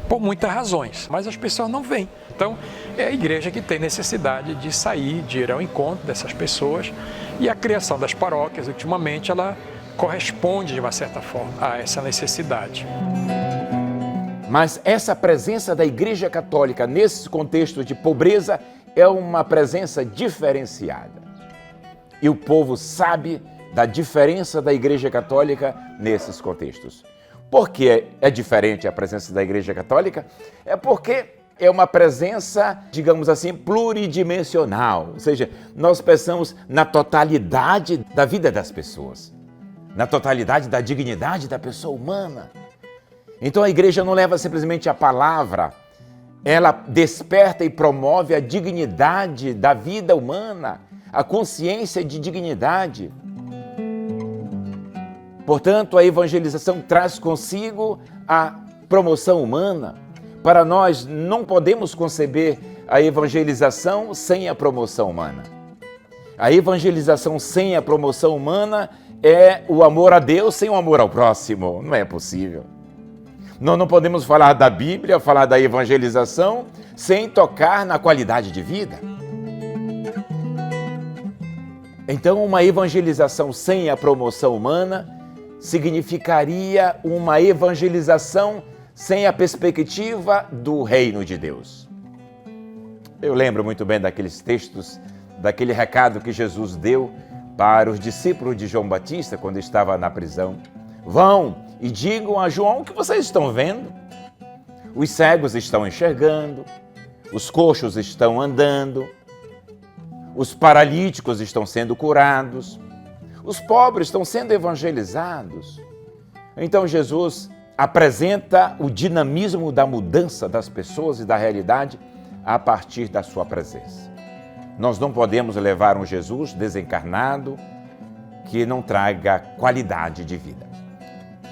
Speaker 1: por muitas razões, mas as pessoas não vêm. Então, é a igreja que tem necessidade de sair, de ir ao encontro dessas pessoas, e a criação das paróquias, ultimamente, ela corresponde, de uma certa forma, a essa necessidade.
Speaker 6: Mas essa presença da Igreja Católica nesse contexto de pobreza é uma presença diferenciada. E o povo sabe da diferença da Igreja Católica nesses contextos. Por que é diferente a presença da Igreja Católica? É porque é uma presença, digamos assim, pluridimensional. Ou seja, nós pensamos na totalidade da vida das pessoas, na totalidade da dignidade da pessoa humana. Então a igreja não leva simplesmente a palavra, ela desperta e promove a dignidade da vida humana, a consciência de dignidade. Portanto, a evangelização traz consigo a promoção humana. Para nós, não podemos conceber a evangelização sem a promoção humana. A evangelização sem a promoção humana é o amor a Deus sem o amor ao próximo. Não é possível. Nós não podemos falar da Bíblia, falar da evangelização, sem tocar na qualidade de vida. Então, uma evangelização sem a promoção humana significaria uma evangelização sem a perspectiva do reino de Deus. Eu lembro muito bem daqueles textos, daquele recado que Jesus deu para os discípulos de João Batista quando estava na prisão. Vão e digam a João o que vocês estão vendo. Os cegos estão enxergando, os coxos estão andando, os paralíticos estão sendo curados, Os pobres estão sendo evangelizados. Então Jesus apresenta o dinamismo da mudança das pessoas e da realidade a partir da sua presença. Nós não podemos levar um Jesus desencarnado que não traga qualidade de vida.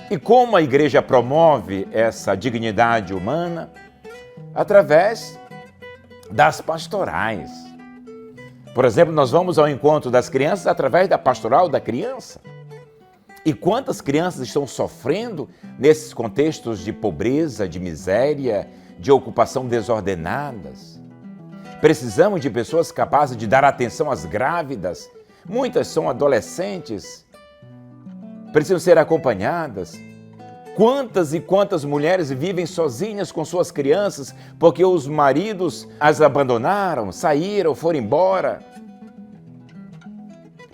Speaker 6: E como a igreja promove essa dignidade humana? Através das pastorais. Por exemplo, nós vamos ao encontro das crianças através da pastoral da criança. E quantas crianças estão sofrendo nesses contextos de pobreza, de miséria, de ocupação desordenadas? Precisamos de pessoas capazes de dar atenção às grávidas. Muitas são adolescentes, precisam ser acompanhadas. Quantas e quantas mulheres vivem sozinhas com suas crianças porque os maridos as abandonaram, saíram, foram embora.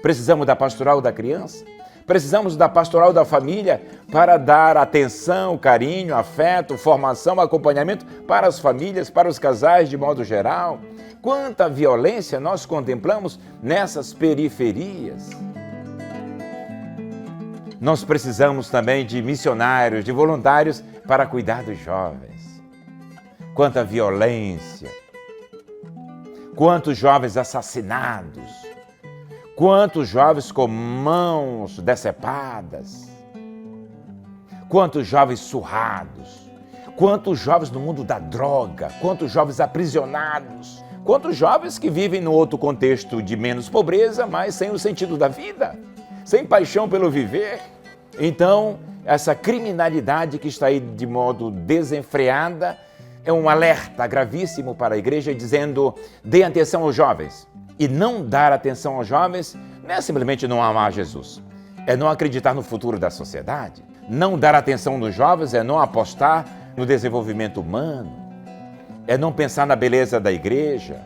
Speaker 6: Precisamos da pastoral da criança, precisamos da pastoral da família para dar atenção, carinho, afeto, formação, acompanhamento para as famílias, para os casais de modo geral. Quanta violência nós contemplamos nessas periferias. Nós precisamos também de missionários, de voluntários para cuidar dos jovens. Quanta violência, quantos jovens assassinados, quantos jovens com mãos decepadas, quantos jovens surrados, quantos jovens no mundo da droga, quantos jovens aprisionados, quantos jovens que vivem no outro contexto de menos pobreza, mas sem o sentido da vida, sem paixão pelo viver. Então, essa criminalidade que está aí de modo desenfreada é um alerta gravíssimo para a igreja, dizendo: dê atenção aos jovens. E não dar atenção aos jovens não é simplesmente não amar Jesus, é não acreditar no futuro da sociedade. Não dar atenção nos jovens é não apostar no desenvolvimento humano, é não pensar na beleza da igreja.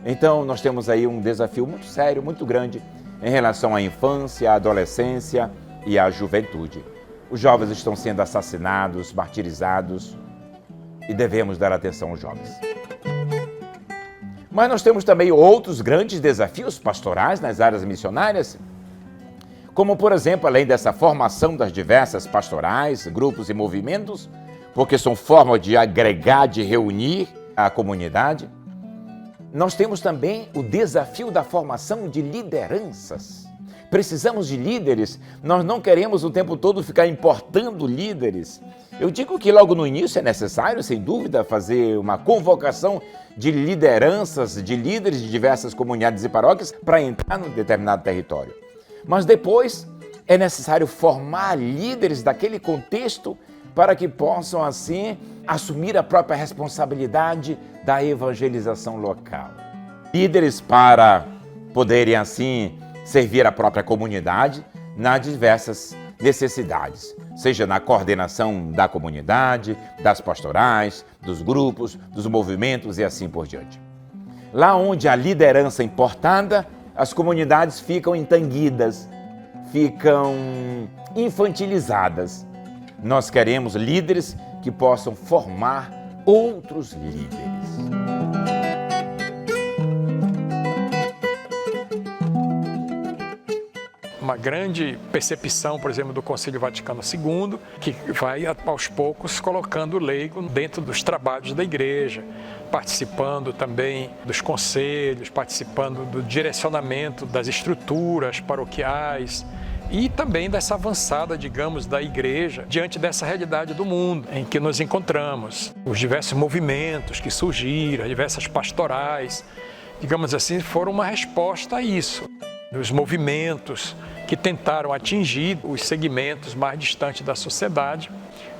Speaker 6: Então, nós temos aí um desafio muito sério, muito grande, em relação à infância, à adolescência e à juventude. Os jovens estão sendo assassinados, martirizados, e devemos dar atenção aos jovens. Mas nós temos também outros grandes desafios pastorais nas áreas missionárias, como, por exemplo, além dessa formação das diversas pastorais, grupos e movimentos, porque são formas de agregar, de reunir a comunidade, nós temos também o desafio da formação de lideranças. Precisamos de líderes, nós não queremos o tempo todo ficar importando líderes. Eu digo que logo no início é necessário, sem dúvida, fazer uma convocação de lideranças, de líderes de diversas comunidades e paróquias para entrar num determinado território. Mas depois é necessário formar líderes daquele contexto para que possam, assim, assumir a própria responsabilidade da evangelização local. Líderes para poderem, assim, servir a própria comunidade nas diversas necessidades, seja na coordenação da comunidade, das pastorais, dos grupos, dos movimentos e assim por diante. Lá onde a liderança é importada, as comunidades ficam entanguidas, ficam infantilizadas. Nós queremos líderes que possam formar outros líderes.
Speaker 1: Uma grande percepção, por exemplo, do Concílio Vaticano II, que vai, aos poucos, colocando o leigo dentro dos trabalhos da igreja, participando também dos conselhos, participando do direcionamento das estruturas paroquiais e também dessa avançada, digamos, da igreja diante dessa realidade do mundo em que nos encontramos. Os diversos movimentos que surgiram, as diversas pastorais, digamos assim, foram uma resposta a isso. Os movimentos que tentaram atingir os segmentos mais distantes da sociedade,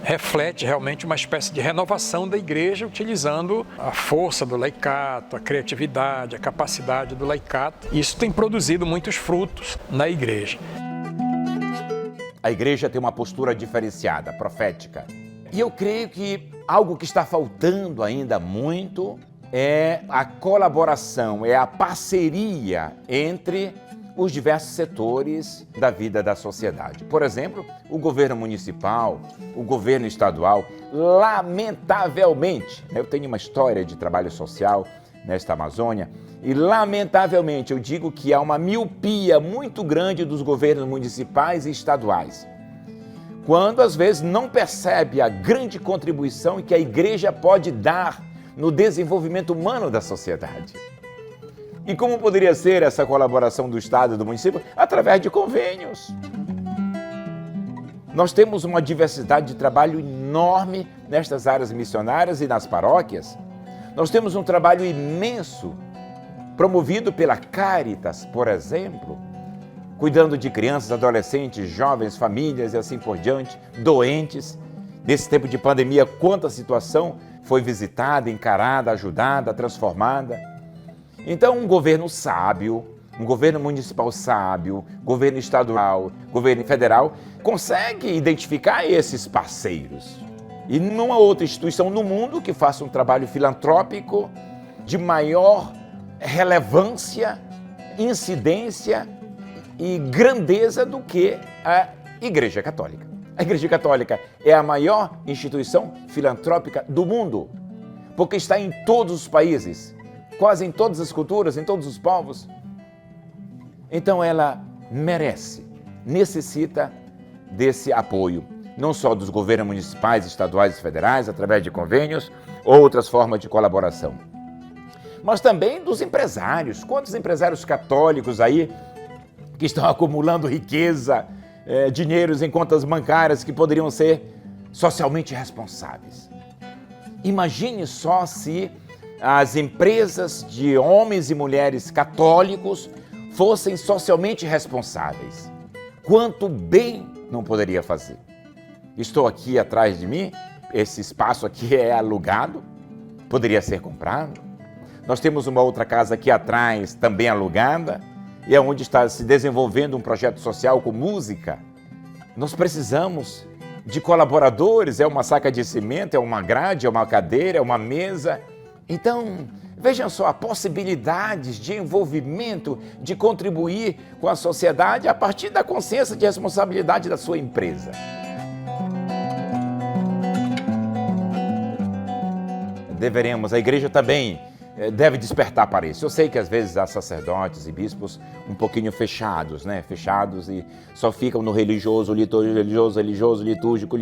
Speaker 1: reflete realmente uma espécie de renovação da igreja, utilizando a força do laicato, a criatividade, a capacidade do laicato. Isso tem produzido muitos frutos na igreja.
Speaker 6: A igreja tem uma postura diferenciada, profética. E eu creio que algo que está faltando ainda muito é a colaboração, é a parceria entre os diversos setores da vida da sociedade. Por exemplo, o governo municipal, o governo estadual, lamentavelmente, eu tenho uma história de trabalho social nesta Amazônia. E, lamentavelmente, eu digo que há uma miopia muito grande dos governos municipais e estaduais, quando às vezes não percebe a grande contribuição que a igreja pode dar no desenvolvimento humano da sociedade. E como poderia ser essa colaboração do Estado e do município? Através de convênios. Nós temos uma diversidade de trabalho enorme nestas áreas missionárias e nas paróquias. Nós temos um trabalho imenso promovido pela Caritas, por exemplo, cuidando de crianças, adolescentes, jovens, famílias e assim por diante, doentes. Nesse tempo de pandemia, quanta situação foi visitada, encarada, ajudada, transformada. Então, um governo sábio, um governo municipal sábio, governo estadual, governo federal, consegue identificar esses parceiros. E numa outra instituição no mundo que faça um trabalho filantrópico de maior relevância, incidência e grandeza do que a Igreja Católica. A Igreja Católica é a maior instituição filantrópica do mundo, porque está em todos os países, quase em todas as culturas, em todos os povos. Então ela merece, necessita desse apoio, não só dos governos municipais, estaduais e federais, através de convênios, outras formas de colaboração, mas também dos empresários. Quantos empresários católicos aí que estão acumulando riqueza, dinheiros em contas bancárias que poderiam ser socialmente responsáveis. Imagine só se as empresas de homens e mulheres católicos fossem socialmente responsáveis. Quanto bem não poderia fazer. Estou aqui atrás de mim, esse espaço aqui é alugado, poderia ser comprado. Nós temos uma outra casa aqui atrás, também alugada, e é onde está se desenvolvendo um projeto social com música. Nós precisamos de colaboradores, é uma saca de cimento, é uma grade, é uma cadeira, é uma mesa. Então, vejam só, possibilidades de envolvimento, de contribuir com a sociedade a partir da consciência de responsabilidade da sua empresa. A igreja também deve despertar para isso. Eu sei que às vezes há sacerdotes e bispos um pouquinho fechados, né? Fechados e só ficam no religioso, litúrgico,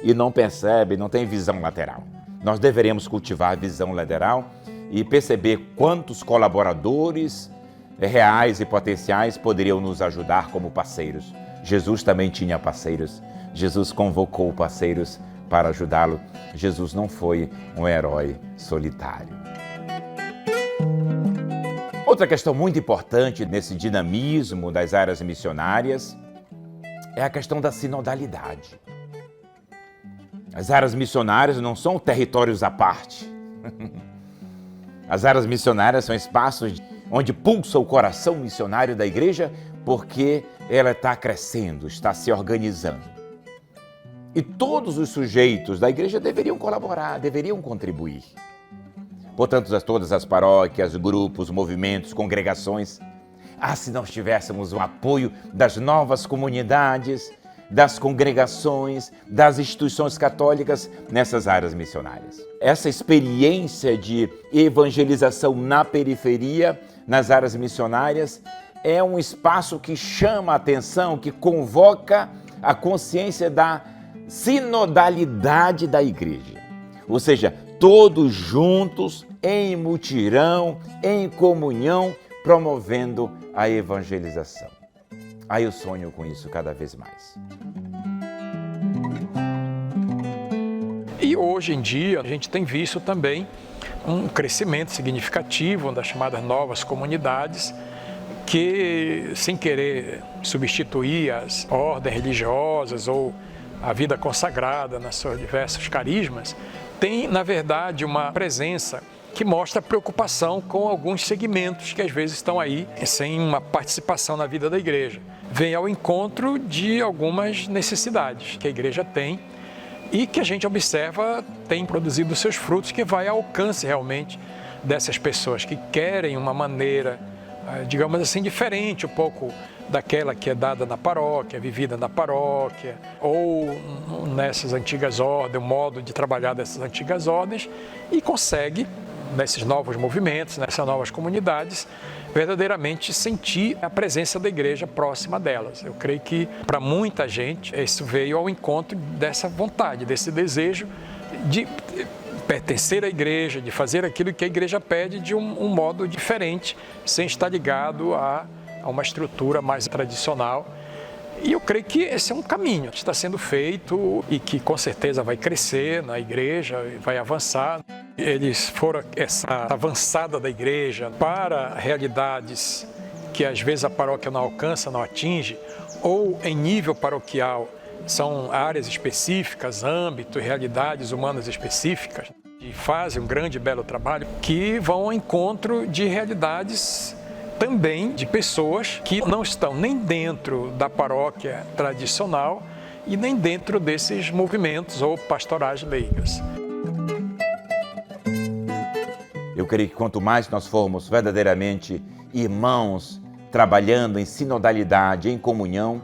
Speaker 6: e não percebem, não tem visão lateral. Nós deveremos cultivar a visão lateral e perceber quantos colaboradores reais e potenciais poderiam nos ajudar como parceiros. Jesus também tinha parceiros. Jesus convocou parceiros para ajudá-lo. Jesus não foi um herói solitário. Outra questão muito importante nesse dinamismo das áreas missionárias é a questão da sinodalidade. As áreas missionárias não são territórios à parte. As áreas missionárias são espaços onde pulsa o coração missionário da igreja, porque ela está crescendo, está se organizando. E todos os sujeitos da igreja deveriam colaborar, deveriam contribuir. Portanto, todas as paróquias, grupos, movimentos, congregações. Se nós tivéssemos o apoio das novas comunidades, das congregações, das instituições católicas nessas áreas missionárias. Essa experiência de evangelização na periferia, nas áreas missionárias, é um espaço que chama a atenção, que convoca a consciência da sinodalidade da igreja. Ou seja, todos juntos, em mutirão, em comunhão, promovendo a evangelização. Eu sonho com isso cada vez mais.
Speaker 1: E hoje em dia a gente tem visto também um crescimento significativo das chamadas novas comunidades que, sem querer substituir as ordens religiosas ou a vida consagrada nas seus diversos carismas, tem, na verdade, uma presença que mostra preocupação com alguns segmentos que às vezes estão aí sem uma participação na vida da igreja. Vem ao encontro de algumas necessidades que a igreja tem e que a gente observa tem produzido seus frutos, que vai ao alcance realmente dessas pessoas que querem uma maneira, digamos assim, diferente um pouco daquela que é dada na paróquia, vivida na paróquia, ou nessas antigas ordens, o modo de trabalhar dessas antigas ordens, e consegue nesses novos movimentos, nessas novas comunidades, verdadeiramente sentir a presença da igreja próxima delas. Eu creio que para muita gente isso veio ao encontro dessa vontade, desse desejo de pertencer à igreja, de fazer aquilo que a igreja pede de um modo diferente, sem estar ligado a uma estrutura mais tradicional. E eu creio que esse é um caminho que está sendo feito e que com certeza vai crescer na igreja, vai avançar. Eles foram essa avançada da igreja para realidades que às vezes a paróquia não alcança, não atinge, ou em nível paroquial são áreas específicas, âmbitos, realidades humanas específicas, e fazem um grande e belo trabalho que vão ao encontro de realidades também de pessoas que não estão nem dentro da paróquia tradicional e nem dentro desses movimentos ou pastorais leigas.
Speaker 6: Eu creio que quanto mais nós formos verdadeiramente irmãos, trabalhando em sinodalidade, em comunhão,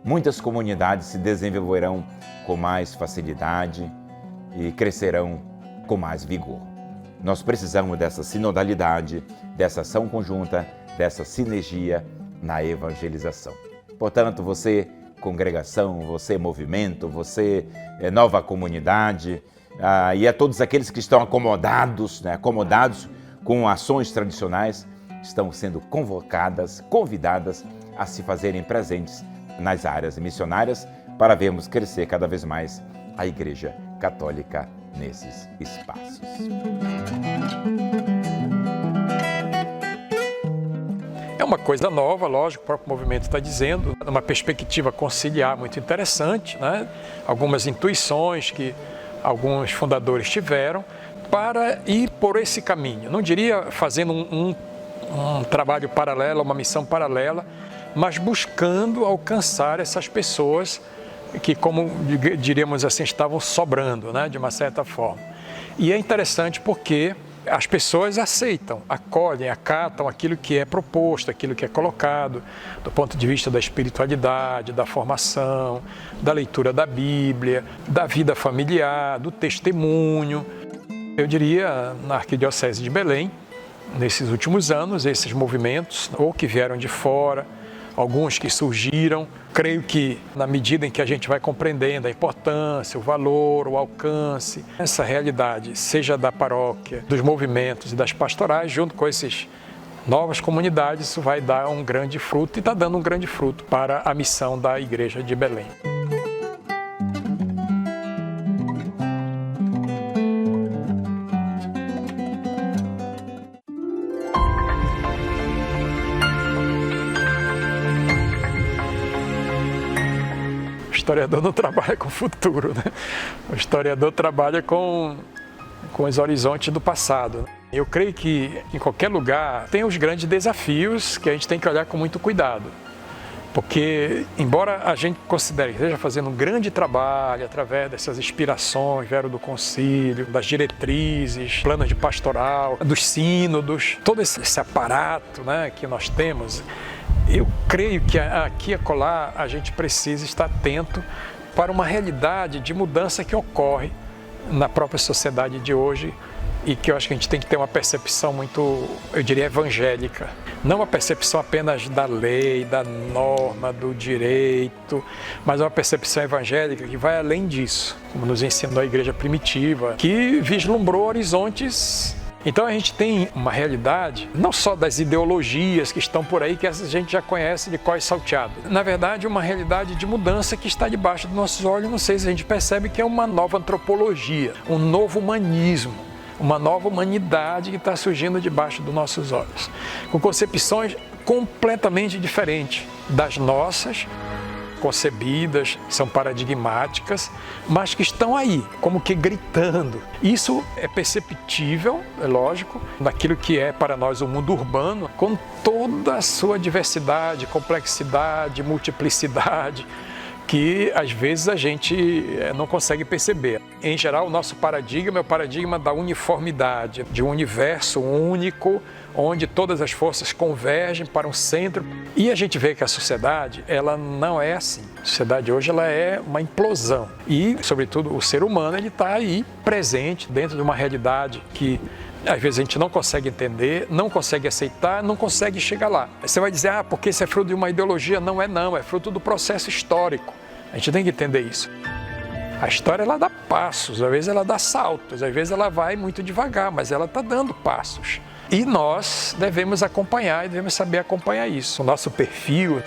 Speaker 6: muitas comunidades se desenvolverão com mais facilidade e crescerão com mais vigor. Nós precisamos dessa sinodalidade, dessa ação conjunta, dessa sinergia na evangelização. Portanto, você, congregação, você, movimento, você, nova comunidade, e a todos aqueles que estão acomodados com ações tradicionais, estão sendo convidadas a se fazerem presentes nas áreas missionárias para vermos crescer cada vez mais a Igreja Católica nesses espaços.
Speaker 1: É uma coisa nova, lógico, o próprio movimento está dizendo, uma perspectiva conciliar muito interessante, né? Algumas intuições que alguns fundadores tiveram para ir por esse caminho. Não diria fazendo um trabalho paralelo, uma missão paralela, mas buscando alcançar essas pessoas que, como diríamos assim, estavam sobrando, né, de uma certa forma. E é interessante porque as pessoas aceitam, acolhem, acatam aquilo que é proposto, aquilo que é colocado, do ponto de vista da espiritualidade, da formação, da leitura da Bíblia, da vida familiar, do testemunho. Eu diria, na Arquidiocese de Belém, nesses últimos anos, esses movimentos, ou que vieram de fora, alguns que surgiram, creio que na medida em que a gente vai compreendendo a importância, o valor, o alcance, essa realidade, seja da paróquia, dos movimentos e das pastorais, junto com essas novas comunidades, isso vai dar um grande fruto e está dando um grande fruto para a missão da Igreja de Belém. O historiador não trabalha com o futuro, né? O historiador trabalha com os horizontes do passado. Eu creio que em qualquer lugar tem os grandes desafios que a gente tem que olhar com muito cuidado. Porque, embora a gente considere que esteja fazendo um grande trabalho através dessas inspirações, vieram do concílio, das diretrizes, planos de pastoral, dos sínodos, todo esse aparato, né, que nós temos, eu creio que aqui e acolá a gente precisa estar atento para uma realidade de mudança que ocorre na própria sociedade de hoje e que eu acho que a gente tem que ter uma percepção muito, eu diria, evangélica. Não uma percepção apenas da lei, da norma, do direito, mas uma percepção evangélica que vai além disso, como nos ensinou a igreja primitiva, que vislumbrou horizontes. Então a gente tem uma realidade, não só das ideologias que estão por aí, que essa gente já conhece de cós salteado. Na verdade, uma realidade de mudança que está debaixo dos nossos olhos, não sei se a gente percebe que é uma nova antropologia, um novo humanismo, uma nova humanidade que está surgindo debaixo dos nossos olhos, com concepções completamente diferentes das nossas, concebidas, são paradigmáticas, mas que estão aí, como que gritando. Isso é perceptível, é lógico, naquilo que é para nós o mundo urbano, com toda a sua diversidade, complexidade, multiplicidade, que às vezes a gente não consegue perceber. Em geral, o nosso paradigma é o paradigma da uniformidade, de um universo único, onde todas as forças convergem para um centro. E a gente vê que a sociedade, ela não é assim. A sociedade hoje ela é uma implosão. E, sobretudo, o ser humano ele está aí presente dentro de uma realidade que Às vezes a gente não consegue entender, não consegue aceitar, não consegue chegar lá. Você vai dizer, porque isso é fruto de uma ideologia. Não, é fruto do processo histórico. A gente tem que entender isso. A história, ela dá passos, às vezes ela dá saltos, às vezes ela vai muito devagar, mas ela está dando passos. E nós devemos acompanhar e devemos saber acompanhar isso. O nosso perfil,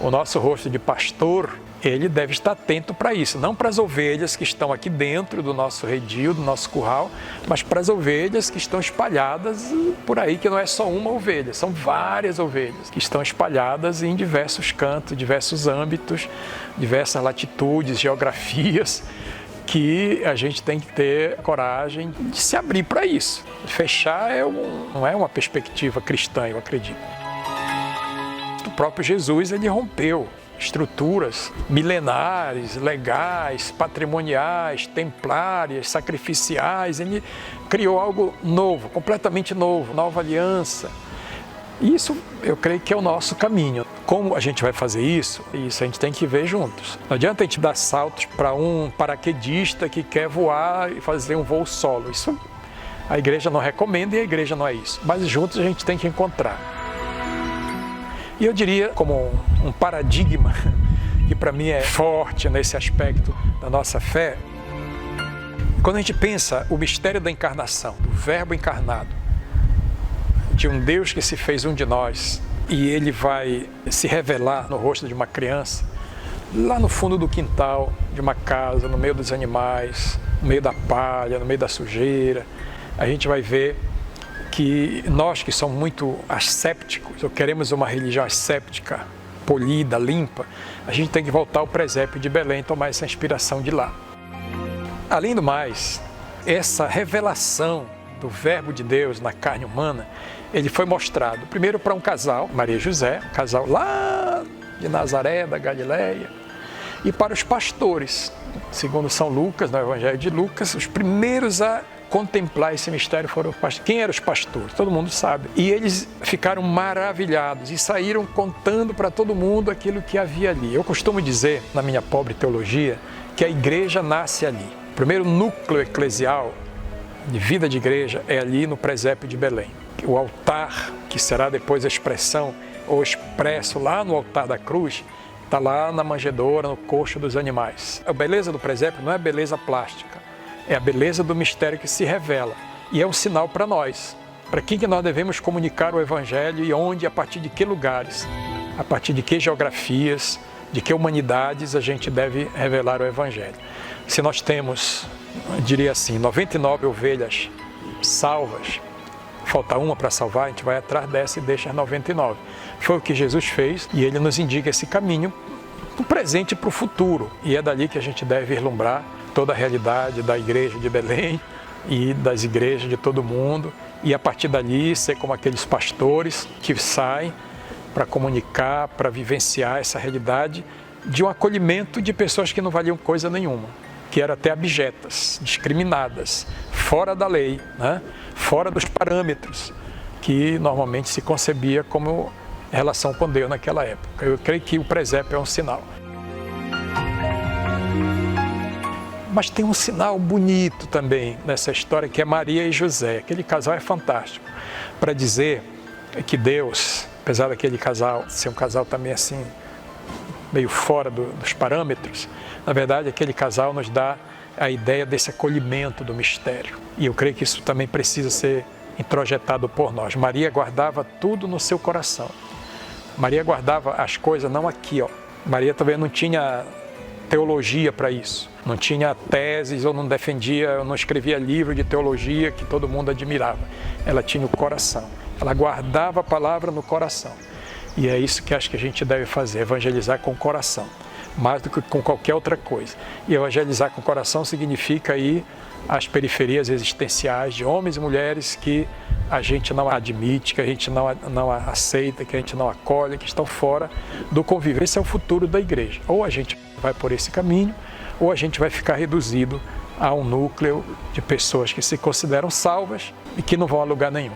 Speaker 1: o nosso rosto de pastor, ele deve estar atento para isso, não para as ovelhas que estão aqui dentro do nosso redil, do nosso curral, mas para as ovelhas que estão espalhadas por aí, que não é só uma ovelha, são várias ovelhas que estão espalhadas em diversos cantos, diversos âmbitos, diversas latitudes, geografias, que a gente tem que ter coragem de se abrir para isso. Fechar não é uma perspectiva cristã, eu acredito. O próprio Jesus, ele rompeu estruturas milenares, legais, patrimoniais, templárias, sacrificiais. Ele criou algo novo, completamente novo, nova aliança. Isso, eu creio que é o nosso caminho. Como a gente vai fazer isso? Isso a gente tem que ver juntos. Não adianta a gente dar saltos para um paraquedista que quer voar e fazer um voo solo. Isso a igreja não recomenda e a igreja não é isso. Mas juntos a gente tem que encontrar. E eu diria, como um paradigma, que para mim é forte nesse aspecto da nossa fé, quando a gente pensa o mistério da encarnação, do Verbo encarnado, de um Deus que se fez um de nós, e ele vai se revelar no rosto de uma criança, lá no fundo do quintal de uma casa, no meio dos animais, no meio da palha, no meio da sujeira, a gente vai ver que nós que somos muito ascépticos, ou queremos uma religião ascéptica, polida, limpa, a gente tem que voltar ao presépio de Belém e tomar essa inspiração de lá. Além do mais, essa revelação do Verbo de Deus na carne humana, ele foi mostrado primeiro para um casal, Maria e José, um casal lá de Nazaré, da Galileia, e para os pastores. Segundo São Lucas, no Evangelho de Lucas, os primeiros a contemplar esse mistério foram os pastores. Quem eram os pastores? Todo mundo sabe. E eles ficaram maravilhados e saíram contando para todo mundo aquilo que havia ali. Eu costumo dizer, na minha pobre teologia, que a igreja nasce ali. O primeiro núcleo eclesial de vida de igreja é ali no presépio de Belém. O altar, que será depois a expressão ou expresso lá no altar da cruz, está lá na manjedoura, no coxo dos animais. A beleza do presépio não é beleza plástica, é a beleza do mistério que se revela. E é um sinal para nós. Para quem que nós devemos comunicar o Evangelho e onde, a partir de que lugares, a partir de que geografias, de que humanidades a gente deve revelar o Evangelho. Se nós temos, eu diria assim, 99 ovelhas salvas, falta uma para salvar, a gente vai atrás dessa e deixa as 99. Foi o que Jesus fez e ele nos indica esse caminho do presente para o futuro. E é dali que a gente deve vislumbrar toda a realidade da igreja de Belém e das igrejas de todo mundo. E a partir dali ser como aqueles pastores que saem para comunicar, para vivenciar essa realidade de um acolhimento de pessoas que não valiam coisa nenhuma, que eram até abjetas, discriminadas, fora da lei, né? Fora dos parâmetros que normalmente se concebia como relação com Deus naquela época. Eu creio que o presépio é um sinal. Mas tem um sinal bonito também nessa história, que é Maria e José. Aquele casal é fantástico para dizer que Deus, apesar daquele casal ser um casal também assim, meio fora dos parâmetros, na verdade aquele casal nos dá a ideia desse acolhimento do mistério. E eu creio que isso também precisa ser introjetado por nós. Maria guardava tudo no seu coração. Maria guardava as coisas não aqui, ó. Maria também não tinha teologia para isso. Não tinha teses, ou não defendia, ou não escrevia livro de teologia que todo mundo admirava. Ela tinha o coração. Ela guardava a palavra no coração. E é isso que acho que a gente deve fazer, evangelizar com o coração, mais do que com qualquer outra coisa. E evangelizar com o coração significa ir às periferias existenciais de homens e mulheres que a gente não admite, que a gente não aceita, que a gente não acolhe, que estão fora do convívio. Esse é o futuro da igreja. Ou a gente vai por esse caminho, ou a gente vai ficar reduzido a um núcleo de pessoas que se consideram salvas e que não vão a lugar nenhum.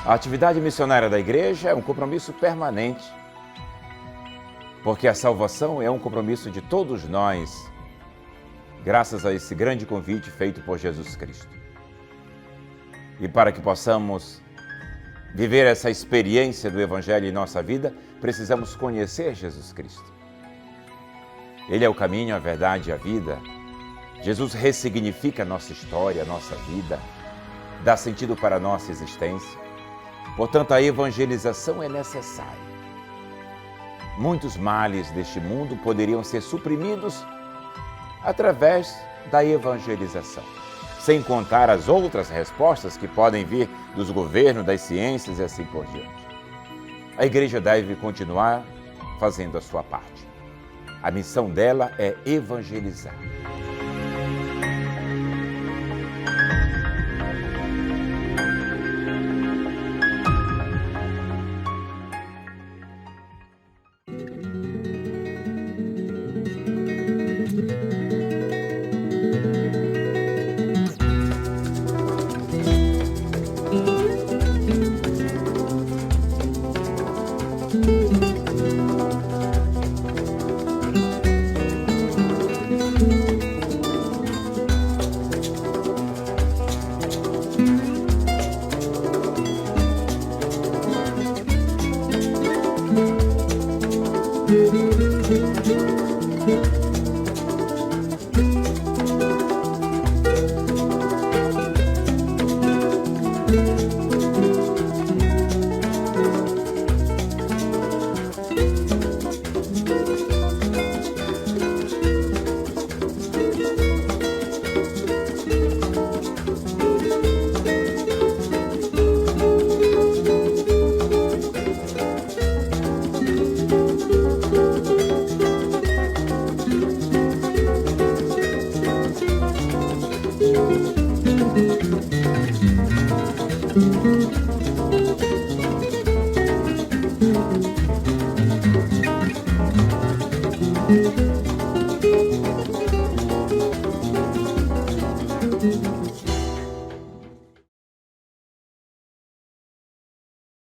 Speaker 6: A atividade missionária da igreja é um compromisso permanente. porque a salvação é um compromisso de todos nós, graças a esse grande convite feito por Jesus Cristo. E para que possamos viver essa experiência do Evangelho em nossa vida, precisamos conhecer Jesus Cristo. Ele é o caminho, a verdade e a vida. Jesus ressignifica a nossa história, a nossa vida, dá sentido para a nossa existência. Portanto, a evangelização é necessária. Muitos males deste mundo poderiam ser suprimidos através da evangelização, sem contar as outras respostas que podem vir dos governos, das ciências e assim por diante. A Igreja deve continuar fazendo a sua parte. A missão dela é evangelizar.